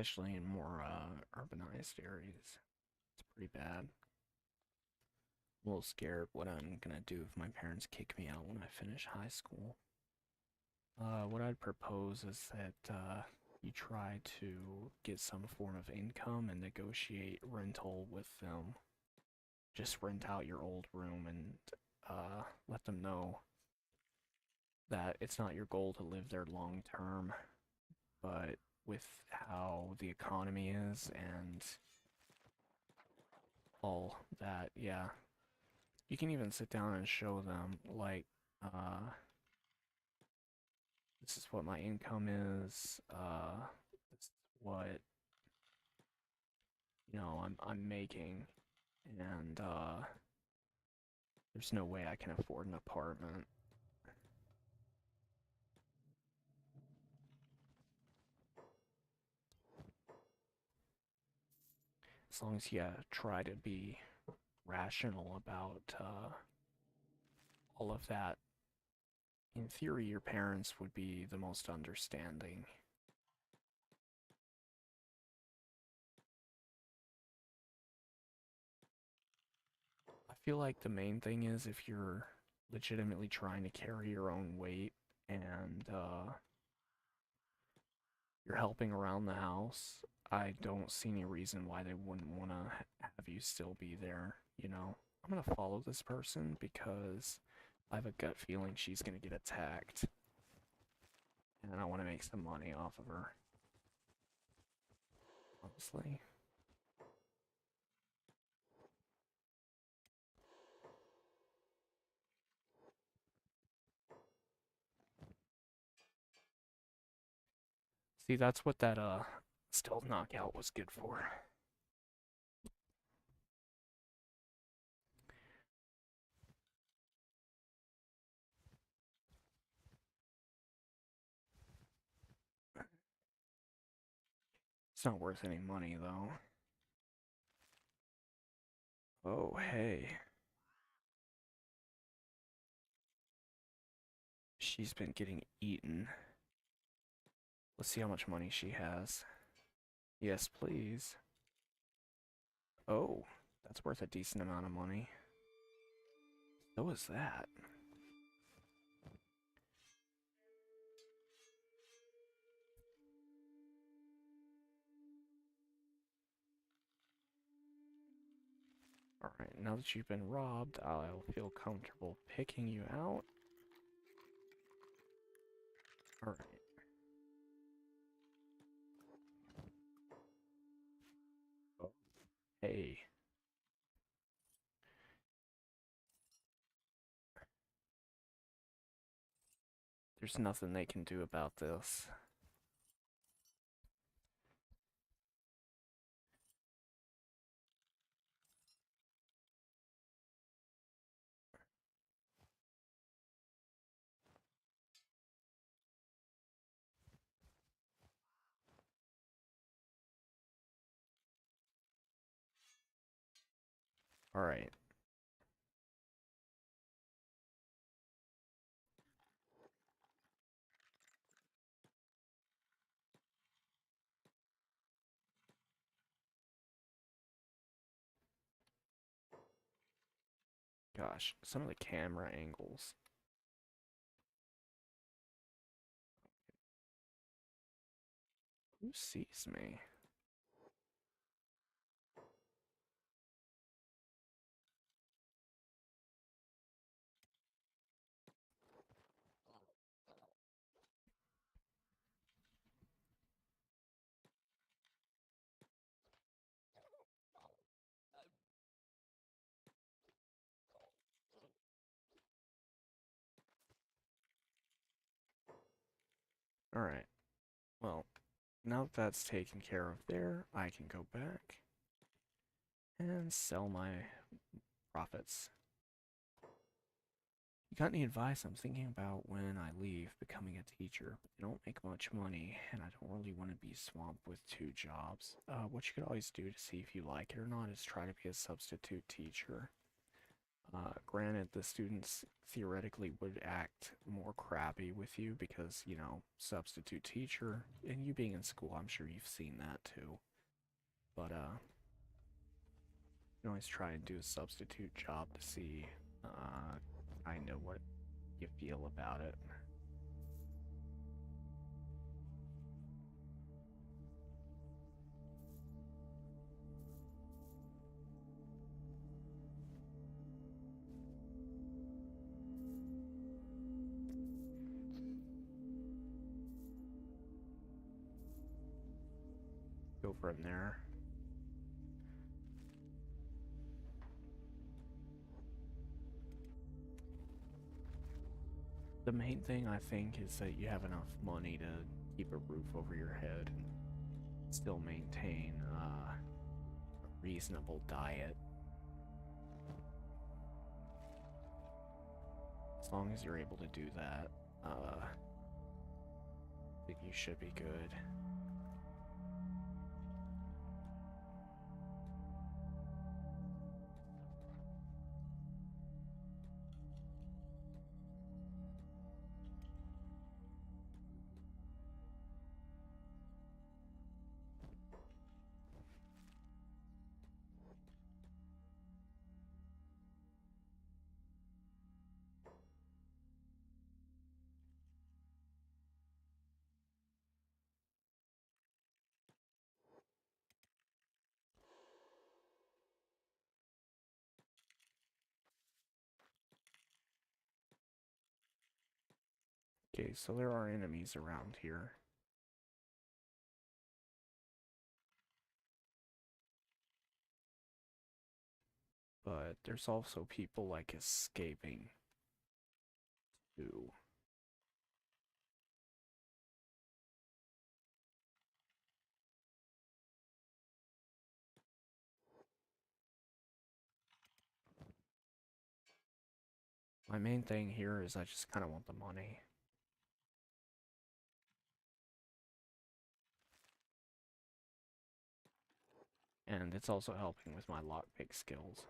Especially in more urbanized areas. It's pretty bad. I'm a little scared what I'm gonna do if my parents kick me out when I finish high school. What I'd propose is that you try to get some form of income and negotiate rental with them. Just rent out your old room and let them know that it's not your goal to live there long term, but with how the economy is and all that, yeah. You can even sit down and show them, like, this is what my income is, this is what, I'm making, and, there's no way I can afford an apartment. As long as you try to be rational about, all of that, in theory, your parents would be the most understanding. I feel like the main thing is if you're legitimately trying to carry your own weight and you're helping around the house, I don't see any reason why they wouldn't want to have you still be there, you know? I'm gonna follow this person because I have a gut feeling she's gonna get attacked. And I want to make some money off of her, honestly. See, that's what that Still, knockout was good for. It's not worth any money, though. Oh, hey. She's been getting eaten. Let's see how much money she has. Yes, please. Oh, that's worth a decent amount of money. So is that. Alright, now that you've been robbed, I'll feel comfortable picking you out. Alright. Oh, hey. There's nothing they can do about this. Alright. Gosh, some of the camera angles. Who sees me? Alright. Well, now that that's taken care of there, I can go back and sell my profits. You got any advice? I'm thinking about when I leave becoming a teacher. I don't make much money, and I don't really want to be swamped with two jobs. What you could always do to see if you like it or not is try to be a substitute teacher. Granted, the students theoretically would act more crappy with you because, you know, substitute teacher, and you being in school, I'm sure you've seen that too. But, you can always try and do a substitute job to see, I know what you feel about it. Go from there. The main thing I think is that you have enough money to keep a roof over your head and still maintain a reasonable diet. As long as you're able to do that, I think you should be good. Okay, so there are enemies around here. But there's also people like escaping too. My main thing here is I just kind of want the money. And it's also helping with my lockpick skills.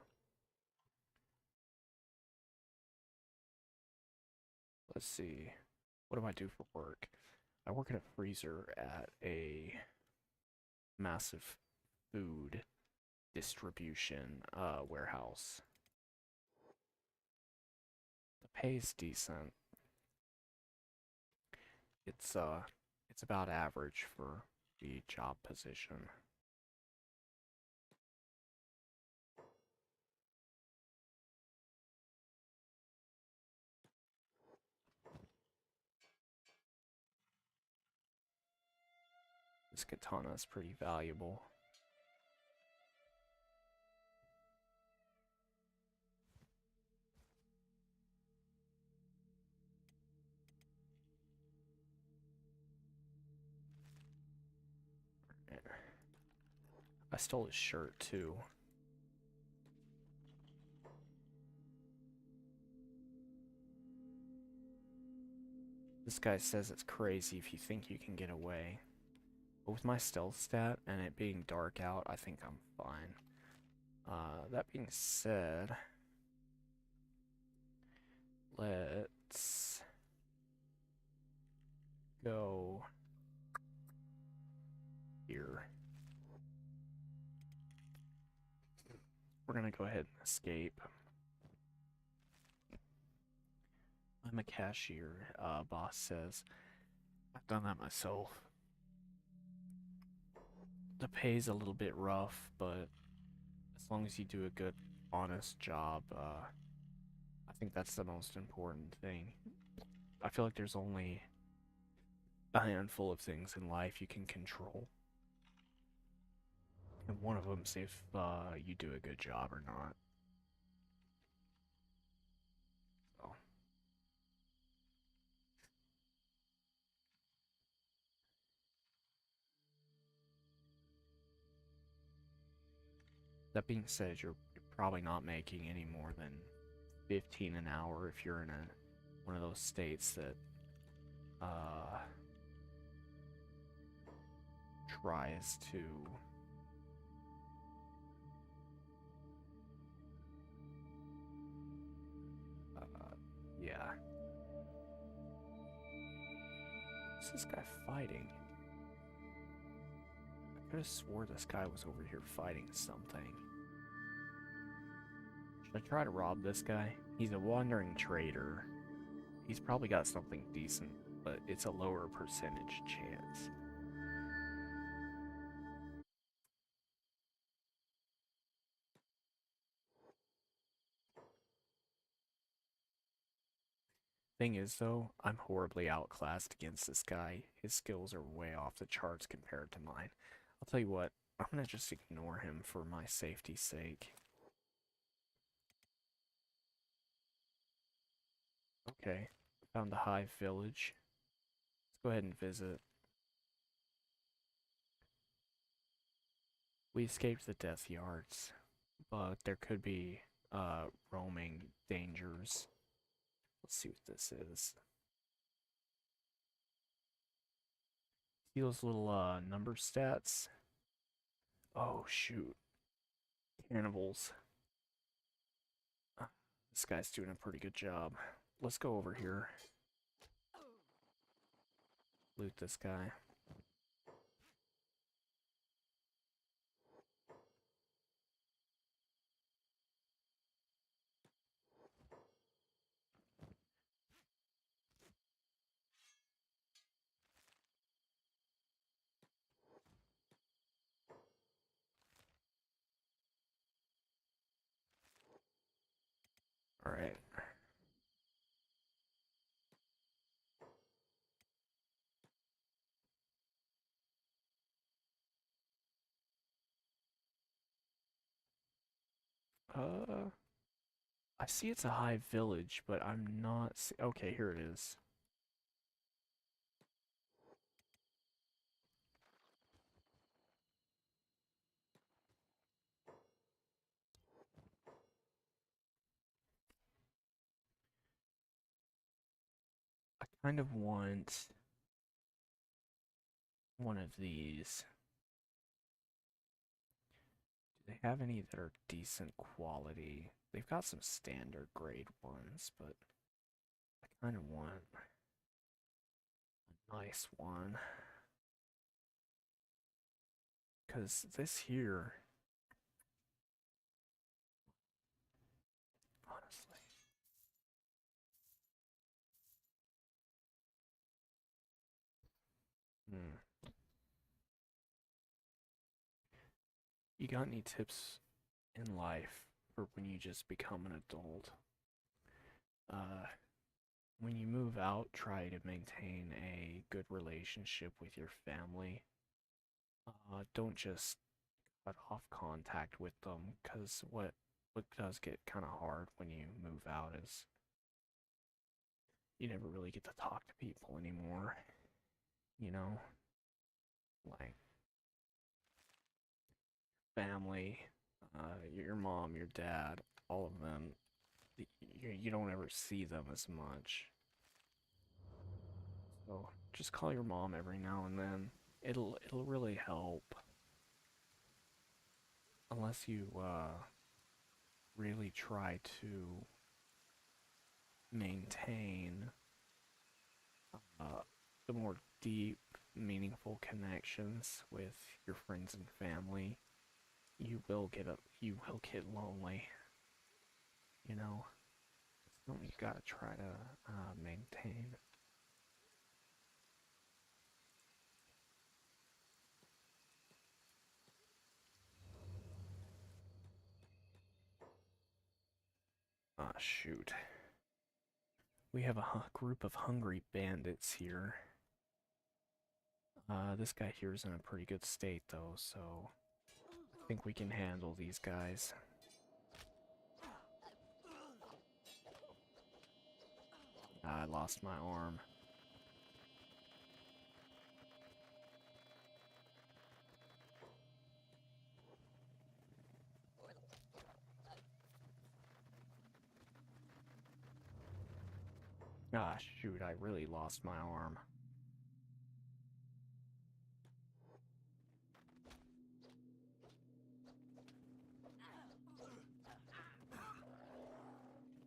Let's see. What do I do for work? I work at a freezer at a massive food distribution warehouse. The pay's decent. It's about average for the job position. This katana is pretty valuable. I stole his shirt too. This guy says it's crazy if you think you can get away. But with my stealth stat and it being dark out, I think I'm fine. That being said, let's go here. We're gonna go ahead and escape. I'm a cashier, boss says. I've done that myself. The pay's a little bit rough, but as long as you do a good, honest job, I think that's the most important thing. I feel like there's only a handful of things in life you can control. And one of them's if you do a good job or not. So. That being said, you're probably not making any more than 15 an hour if you're in one of those states that tries to yeah. What's this guy fighting? I could have swore this guy was over here fighting something. Should I try to rob this guy? He's a wandering trader. He's probably got something decent, but it's a lower percentage chance. Thing is, though, I'm horribly outclassed against this guy. His skills are way off the charts compared to mine. I'll tell you what, I'm gonna just ignore him for my safety's sake. Okay, found the Hive Village. Let's go ahead and visit. We escaped the Death Yards, but there could be roaming dangers. Let's see what this is. See those little number stats? Oh shoot. Cannibals. This guy's doing a pretty good job. Let's go over here. Loot this guy. Alright. I see it's a Hive Village, but I'm not. Okay, here it is. Kind of want one of these. Do they have any that are decent quality? They've got some standard grade ones, but I kind of want a nice one. Because this here, honestly, hmm. You got any tips in life for when you just become an adult? Uh, when you move out, try to maintain a good relationship with your family. Don't just cut off contact with them, because what does get kind of hard when you move out is you never really get to talk to people anymore. You know, like family, your mom, your dad, all of them. You don't ever see them as much. So just call your mom every now and then. It'll really help. Unless you really try to maintain uh, the more deep, meaningful connections with your friends and family, you will get lonely. You know, it's something you gotta try to maintain. Ah, shoot. We have a group of hungry bandits here. This guy here is in a pretty good state, though, so I think we can handle these guys. I lost my arm. Ah, shoot, I really lost my arm.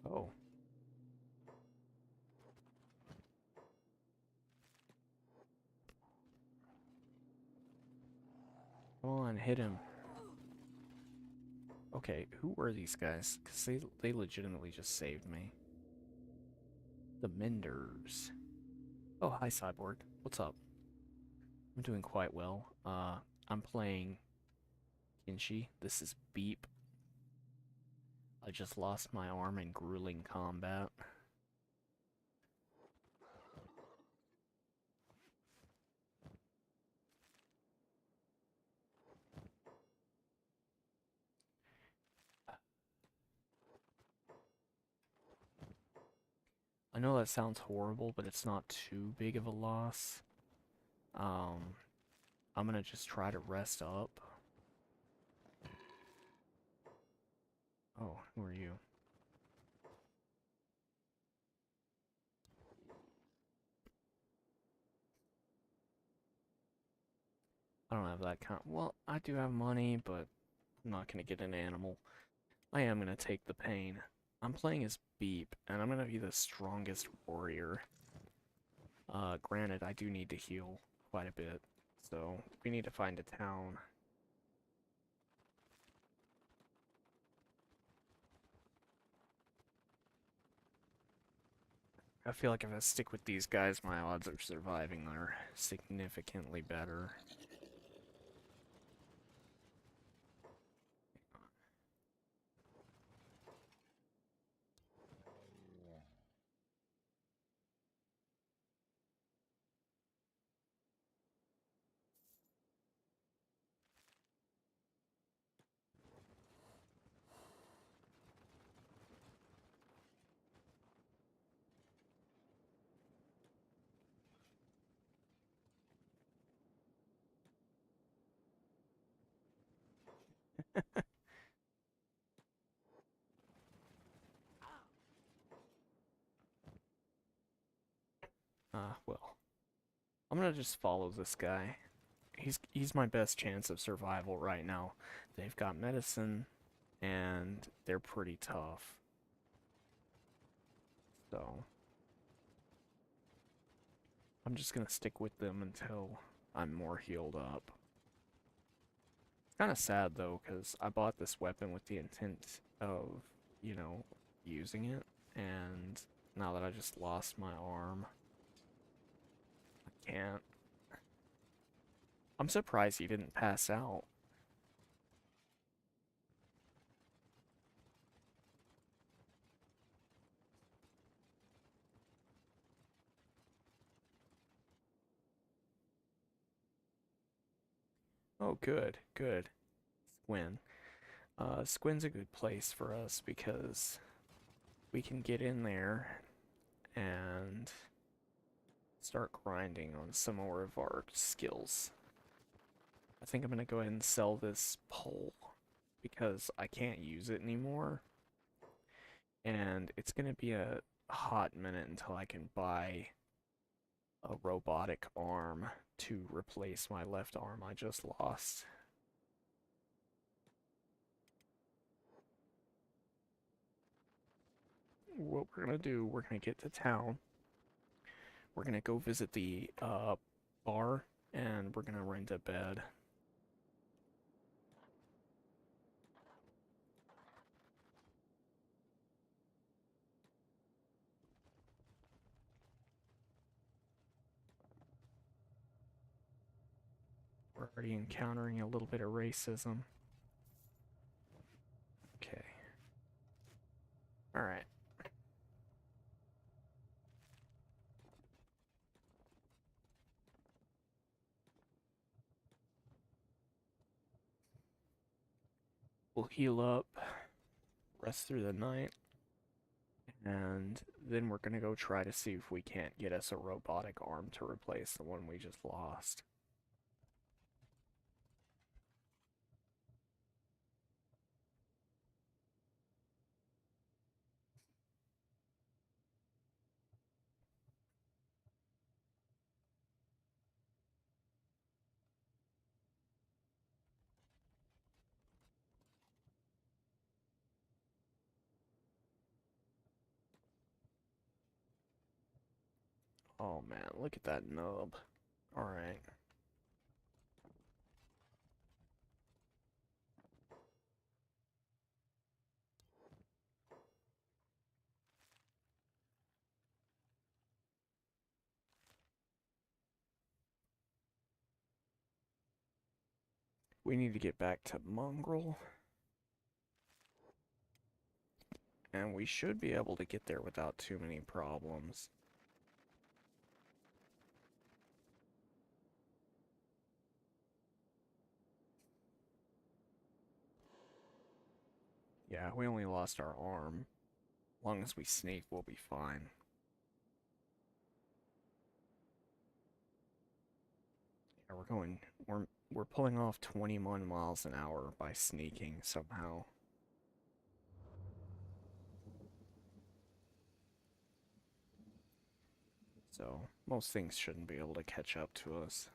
Oh, come on, hit him. Okay, who were these guys? Because they legitimately just saved me. The Menders. Oh, hi, Cyborg. What's up? I'm doing quite well. I'm playing Kenshi. This is Beep. I just lost my arm in grueling combat. I know that sounds horrible, but it's not too big of a loss. Um, I'm gonna just try to rest up. Oh, who are you? I don't have that kind. Well, I do have money, but I'm not gonna get an animal. I am gonna take the pain. I'm playing as Beep, and I'm gonna be the strongest warrior. Granted, I do need to heal quite a bit, so we need to find a town. I feel like if I stick with these guys, my odds of surviving are significantly better. I'm gonna just follow this guy. He's my best chance of survival right now. They've got medicine, and they're pretty tough. So I'm just gonna stick with them until I'm more healed up. It's kind of sad though, because I bought this weapon with the intent of, you know, using it, and now that I just lost my arm, I can't. I'm surprised he didn't pass out. Oh, good, good. Squin. Squin's a good place for us because we can get in there and start grinding on some more of our skills. I think I'm gonna go ahead and sell this pole because I can't use it anymore, and it's gonna be a hot minute until I can buy a robotic arm to replace my left arm I just lost. What we're gonna do, we're gonna get to town. We're gonna go visit the bar, and we're gonna rent a bed. We're already encountering a little bit of racism. Okay. Alright. We'll heal up, rest through the night, and then we're gonna go try to see if we can't get us a robotic arm to replace the one we just lost. Oh man, look at that nub. Alright. We need to get back to Mongrel, and we should be able to get there without too many problems. Yeah, we only lost our arm. As long as we sneak, we'll be fine. Yeah, we're pulling off 21 miles an hour by sneaking somehow. So, most things shouldn't be able to catch up to us.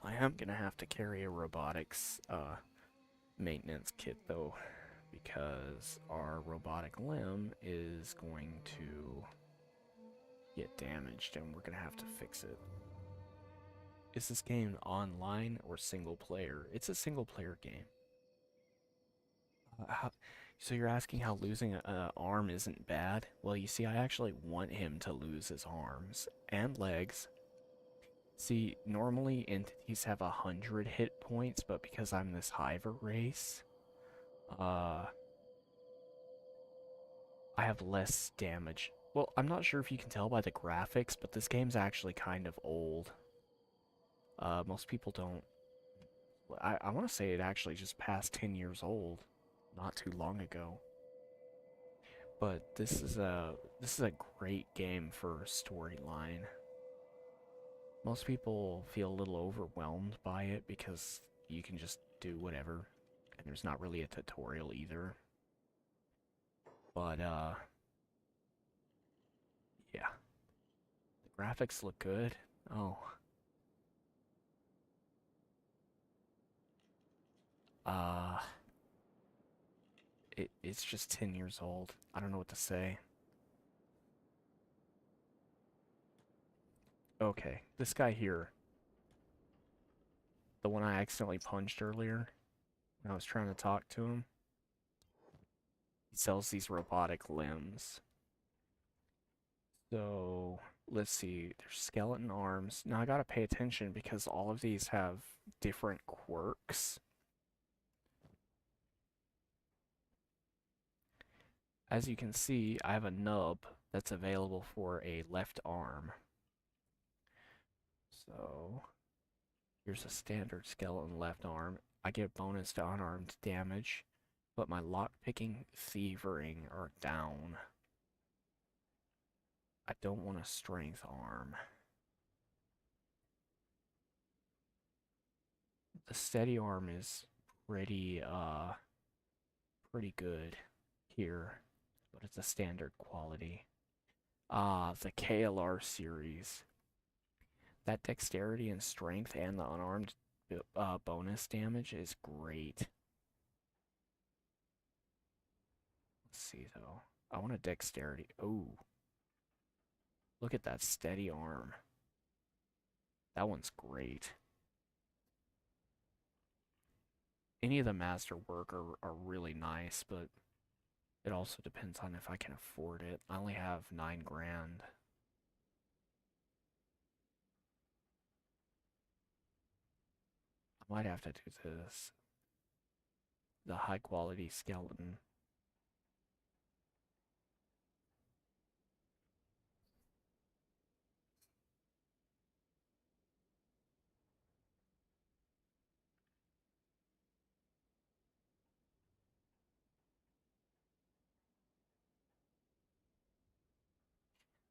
I am gonna have to carry a robotics maintenance kit though, because our robotic limb is going to get damaged and we're gonna have to fix it. Is this game online or single player? It's a single player game. So you're asking how losing an arm isn't bad? Well, you see, I actually want him to lose his arms and legs. See, normally entities have 100 hit points, but because I'm this Hiver race, uh, I have less damage. Well, I'm not sure if you can tell by the graphics, but this game's actually kind of old. Most people don't. I want to say it actually just passed 10 years old, not too long ago. But this is a great game for storyline. Most people feel a little overwhelmed by it because you can just do whatever. and there's not really a tutorial either. But, yeah. The graphics look good. Oh. Uh, it's just 10 years old. I don't know what to say. Okay, this guy here, the one I accidentally punched earlier when I was trying to talk to him, he sells these robotic limbs. So, let's see, there's skeleton arms. Now I gotta pay attention because all of these have different quirks. As you can see, I have a nub that's available for a left arm. So, here's a standard skeleton left arm. I get bonus to unarmed damage, but my lockpicking, thieving are down. I don't want a strength arm. The steady arm is pretty good here, but it's a standard quality. Ah, the KLR series. That dexterity and strength and the unarmed bonus damage is great. Let's see though. I want a dexterity. Oh, look at that steady arm. That one's great. Any of the masterwork are really nice, but it also depends on if I can afford it. I only have 9 grand. I might have to do this. The high quality skeleton.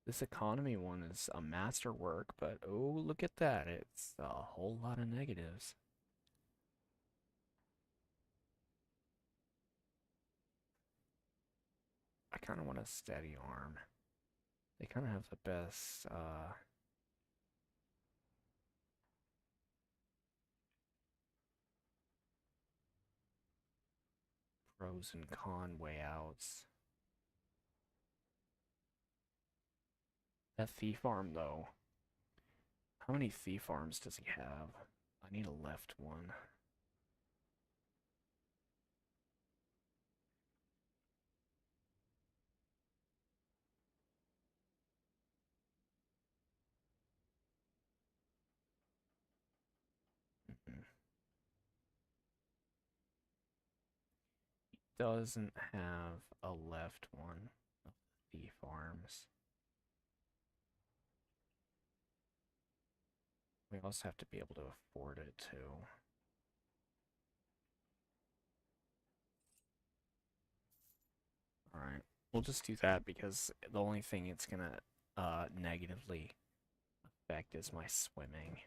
This economy one is a masterwork, but oh, look at that. It's a whole lot of negatives. I kind of want a steady arm. They kind of have the best, pros and con way outs. That thief arm, though. How many thief arms does he have? I need a left one. Mhm. Doesn't have a left one of the thief arms. We also have to be able to afford it too. Alright, we'll just do that because the only thing it's gonna negatively affect is my swimming.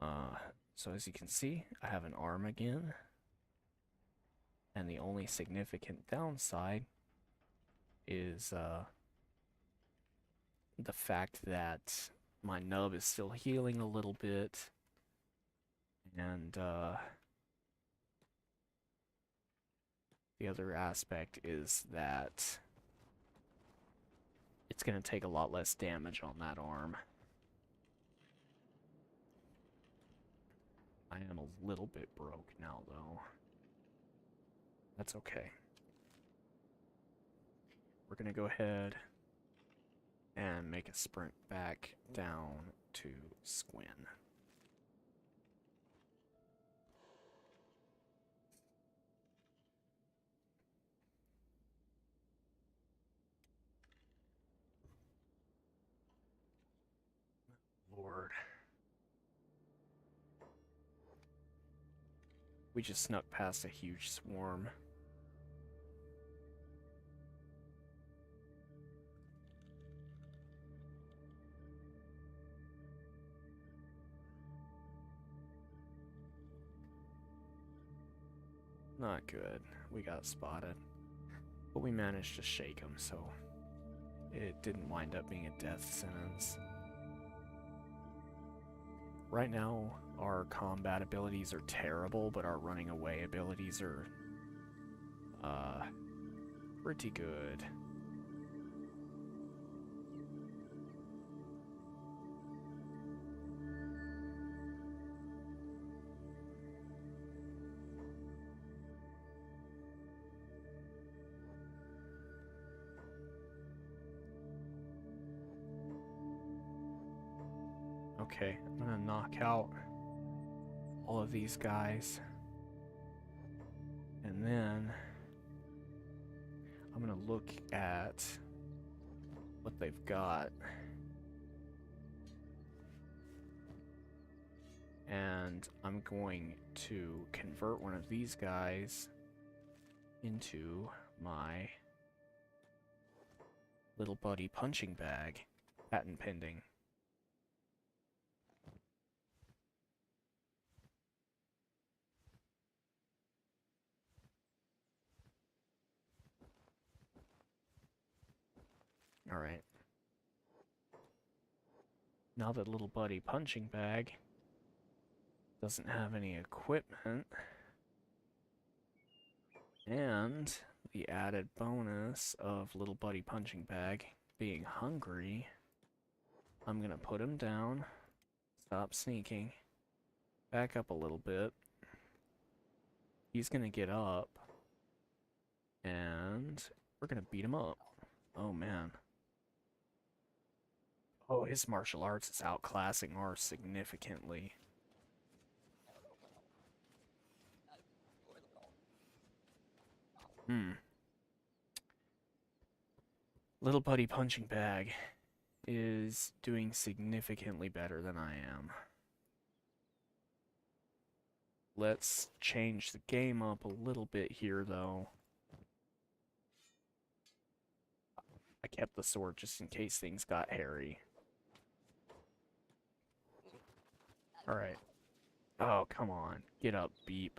So as you can see, I have an arm again. And the only significant downside is the fact that my nub is still healing a little bit. And the other aspect is that it's going to take a lot less damage on that arm. I am a little bit broke now, though. That's okay. We're going to go ahead and make a sprint back down to Squin. Lord. We just snuck past a huge swarm. Not good. We got spotted. But we managed to shake him, so it didn't wind up being a death sentence. Right now, our combat abilities are terrible, but our running away abilities are pretty good. Okay, I'm gonna knock out all of these guys. And then I'm gonna look at what they've got. And I'm going to convert one of these guys into my little buddy punching bag. Patent pending. Alright. Now that little buddy punching bag doesn't have any equipment, and the added bonus of little buddy punching bag being hungry, I'm gonna put him down, stop sneaking, back up a little bit. He's gonna get up, and we're gonna beat him up. Oh man. Oh, his martial arts is outclassing ours significantly. Little buddy punching bag is doing significantly better than I am. Let's change the game up a little bit here, though. I kept the sword just in case things got hairy. Alright. Oh, come on. Get up, beep.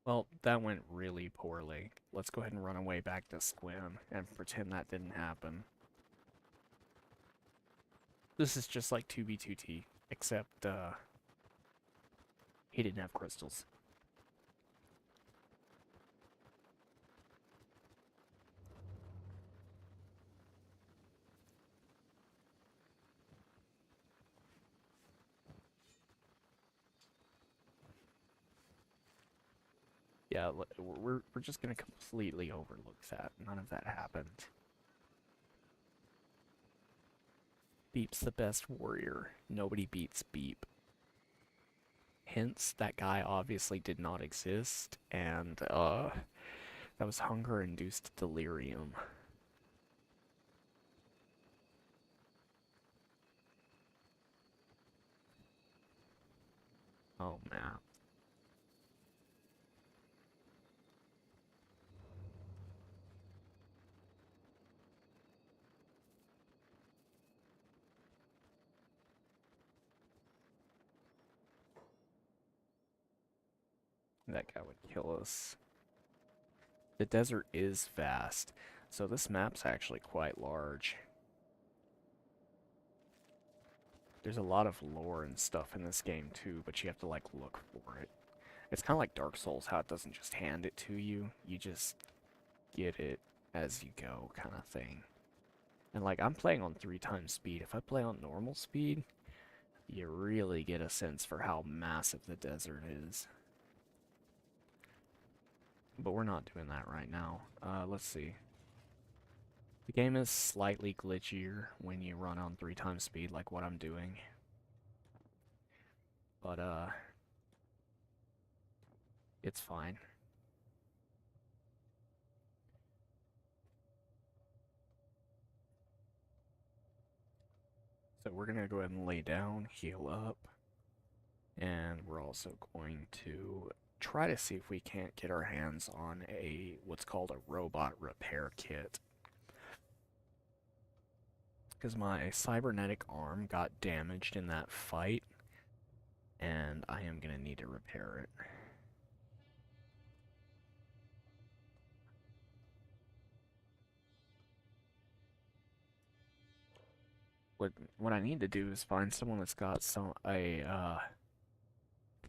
Well, that went really poorly. Let's go ahead and run away back to Squim and pretend that didn't happen. This is just like 2B2T, except, he didn't have crystals. Yeah, we're just gonna completely overlook that. None of that happened. Beep's the best warrior. Nobody beats Beep. Hence, that guy obviously did not exist, and, that was hunger-induced delirium. Oh, man. That guy would kill us. The desert is vast, so this map's actually quite large. There's a lot of lore and stuff in this game too, but you have to like look for it. It's kind of like Dark Souls, how it doesn't just hand it to you, you just get it as you go kind of thing. And like, I'm playing on 3 times speed. If I play on normal speed, you really get a sense for how massive the desert is. But we're not doing that right now. Let's see. The game is slightly glitchier when you run on 3 times speed like what I'm doing. But, it's fine. So we're gonna go ahead and lay down, heal up, and we're also going to try to see if we can't get our hands on what's called a robot repair kit. because my cybernetic arm got damaged in that fight, and I am gonna need to repair it. What I need to do is find someone that's got a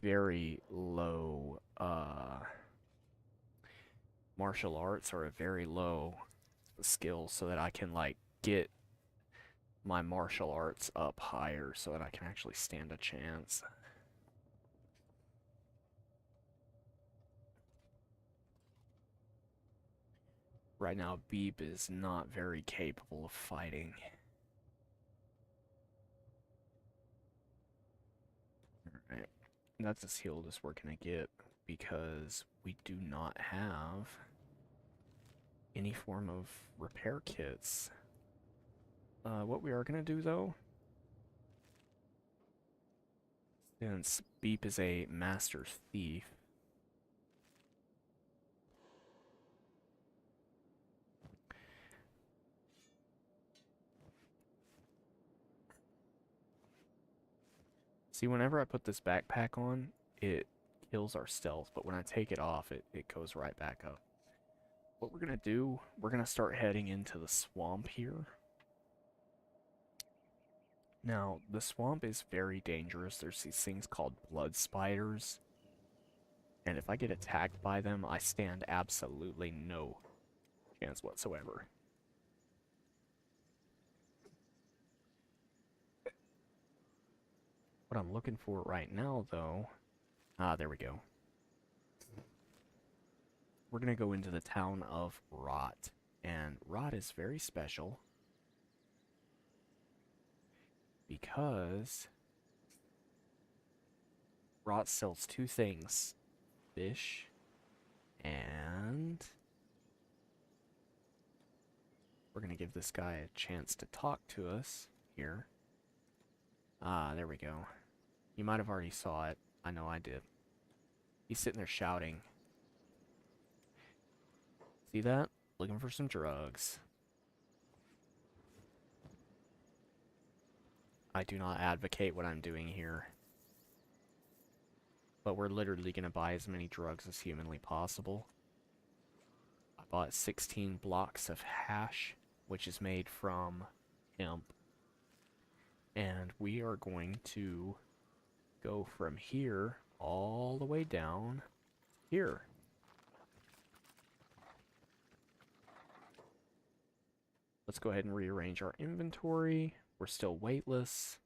very low martial arts or a very low skill so that I can like get my martial arts up higher so that I can actually stand a chance. Right now, Beep is not very capable of fighting. Alright, that's as healed as we're gonna get because we do not have any form of repair kits. What we are gonna do though, since Beep is a master thief, see, whenever I put this backpack on, it kills our stealth, but when I take it off, it goes right back up. What we're gonna do, we're gonna start heading into the swamp here. Now, the swamp is very dangerous. There's these things called blood spiders, and if I get attacked by them, I stand absolutely no chance whatsoever. What I'm looking for right now, though... Ah, there we go. We're gonna go into the town of Rot, and Rot is very special because Rot sells two things, fish and we're gonna give this guy a chance to talk to us here. Ah, there we go. You might have already saw it. I know I did. He's sitting there shouting. See that? Looking for some drugs. I do not advocate what I'm doing here. But we're literally going to buy as many drugs as humanly possible. I bought 16 blocks of hash, which is made from hemp. And we are going to go from here all the way down here. Let's go ahead and rearrange our inventory. We're still weightless.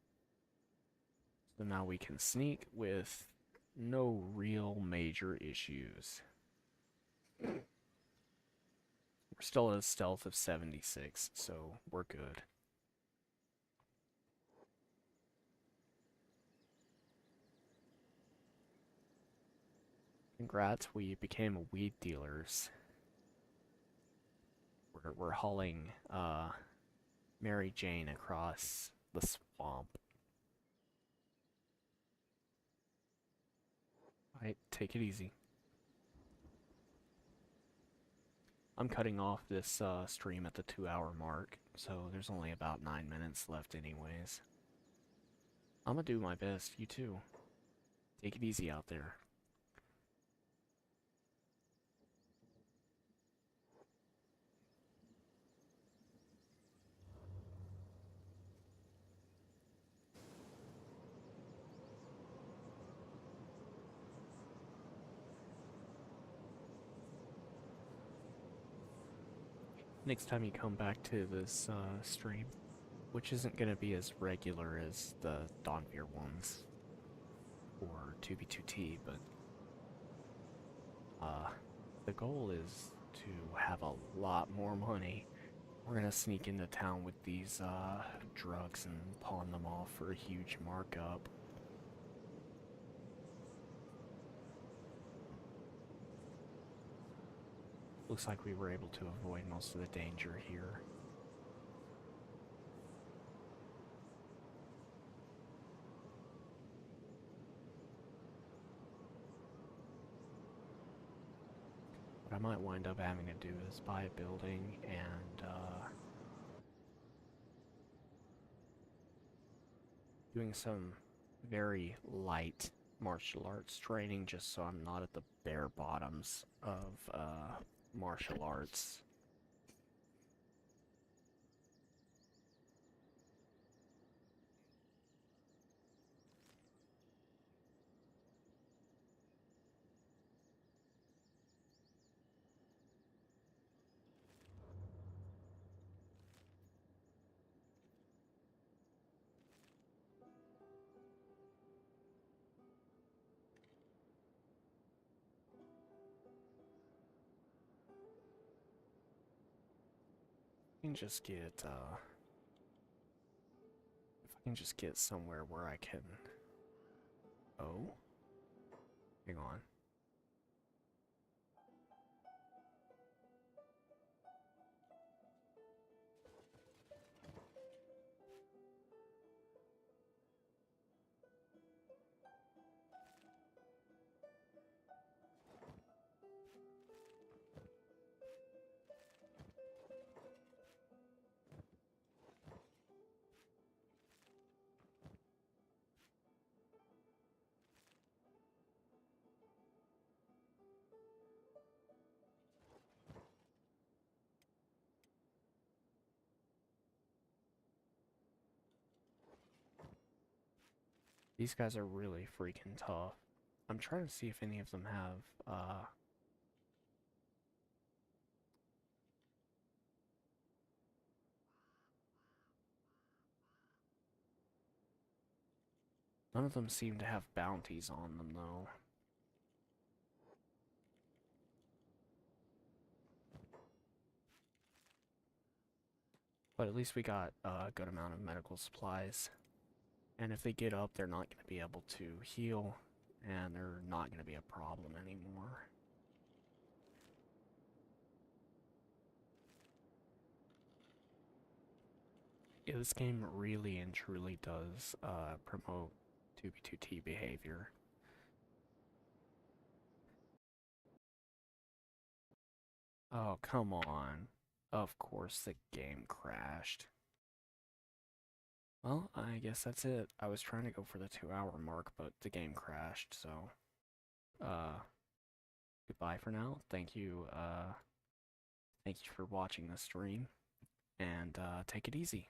So now we can sneak with no real major issues. We're still at a stealth of 76, so we're good. Congrats, we became weed dealers. We're hauling Mary Jane across the swamp. Alright, take it easy. I'm cutting off this stream at the 2-hour mark, so there's only about 9 minutes left anyways. I'm gonna do my best, you too. Take it easy out there. Next time you come back to this stream, which isn't going to be as regular as the Dawnfear ones or 2B2T, but the goal is to have a lot more money. We're going to sneak into town with these drugs and pawn them off for a huge markup. Looks like we were able to avoid most of the danger here. What I might wind up having to do is buy a building and doing some very light martial arts training just so I'm not at the bare bottoms of martial arts. I can just get if I can just get somewhere where I can. Oh, hang on. These guys are really freaking tough. I'm trying to see if any of them have none of them seem to have bounties on them though. But at least we got a good amount of medical supplies. And if they get up, they're not going to be able to heal, and they're not going to be a problem anymore. Yeah, this game really and truly does promote 2B2T behavior. Oh, come on. Of course the game crashed. Well, I guess that's it. I was trying to go for the 2 hour mark, but the game crashed, so uh goodbye for now. Thank you for watching the stream, and take it easy.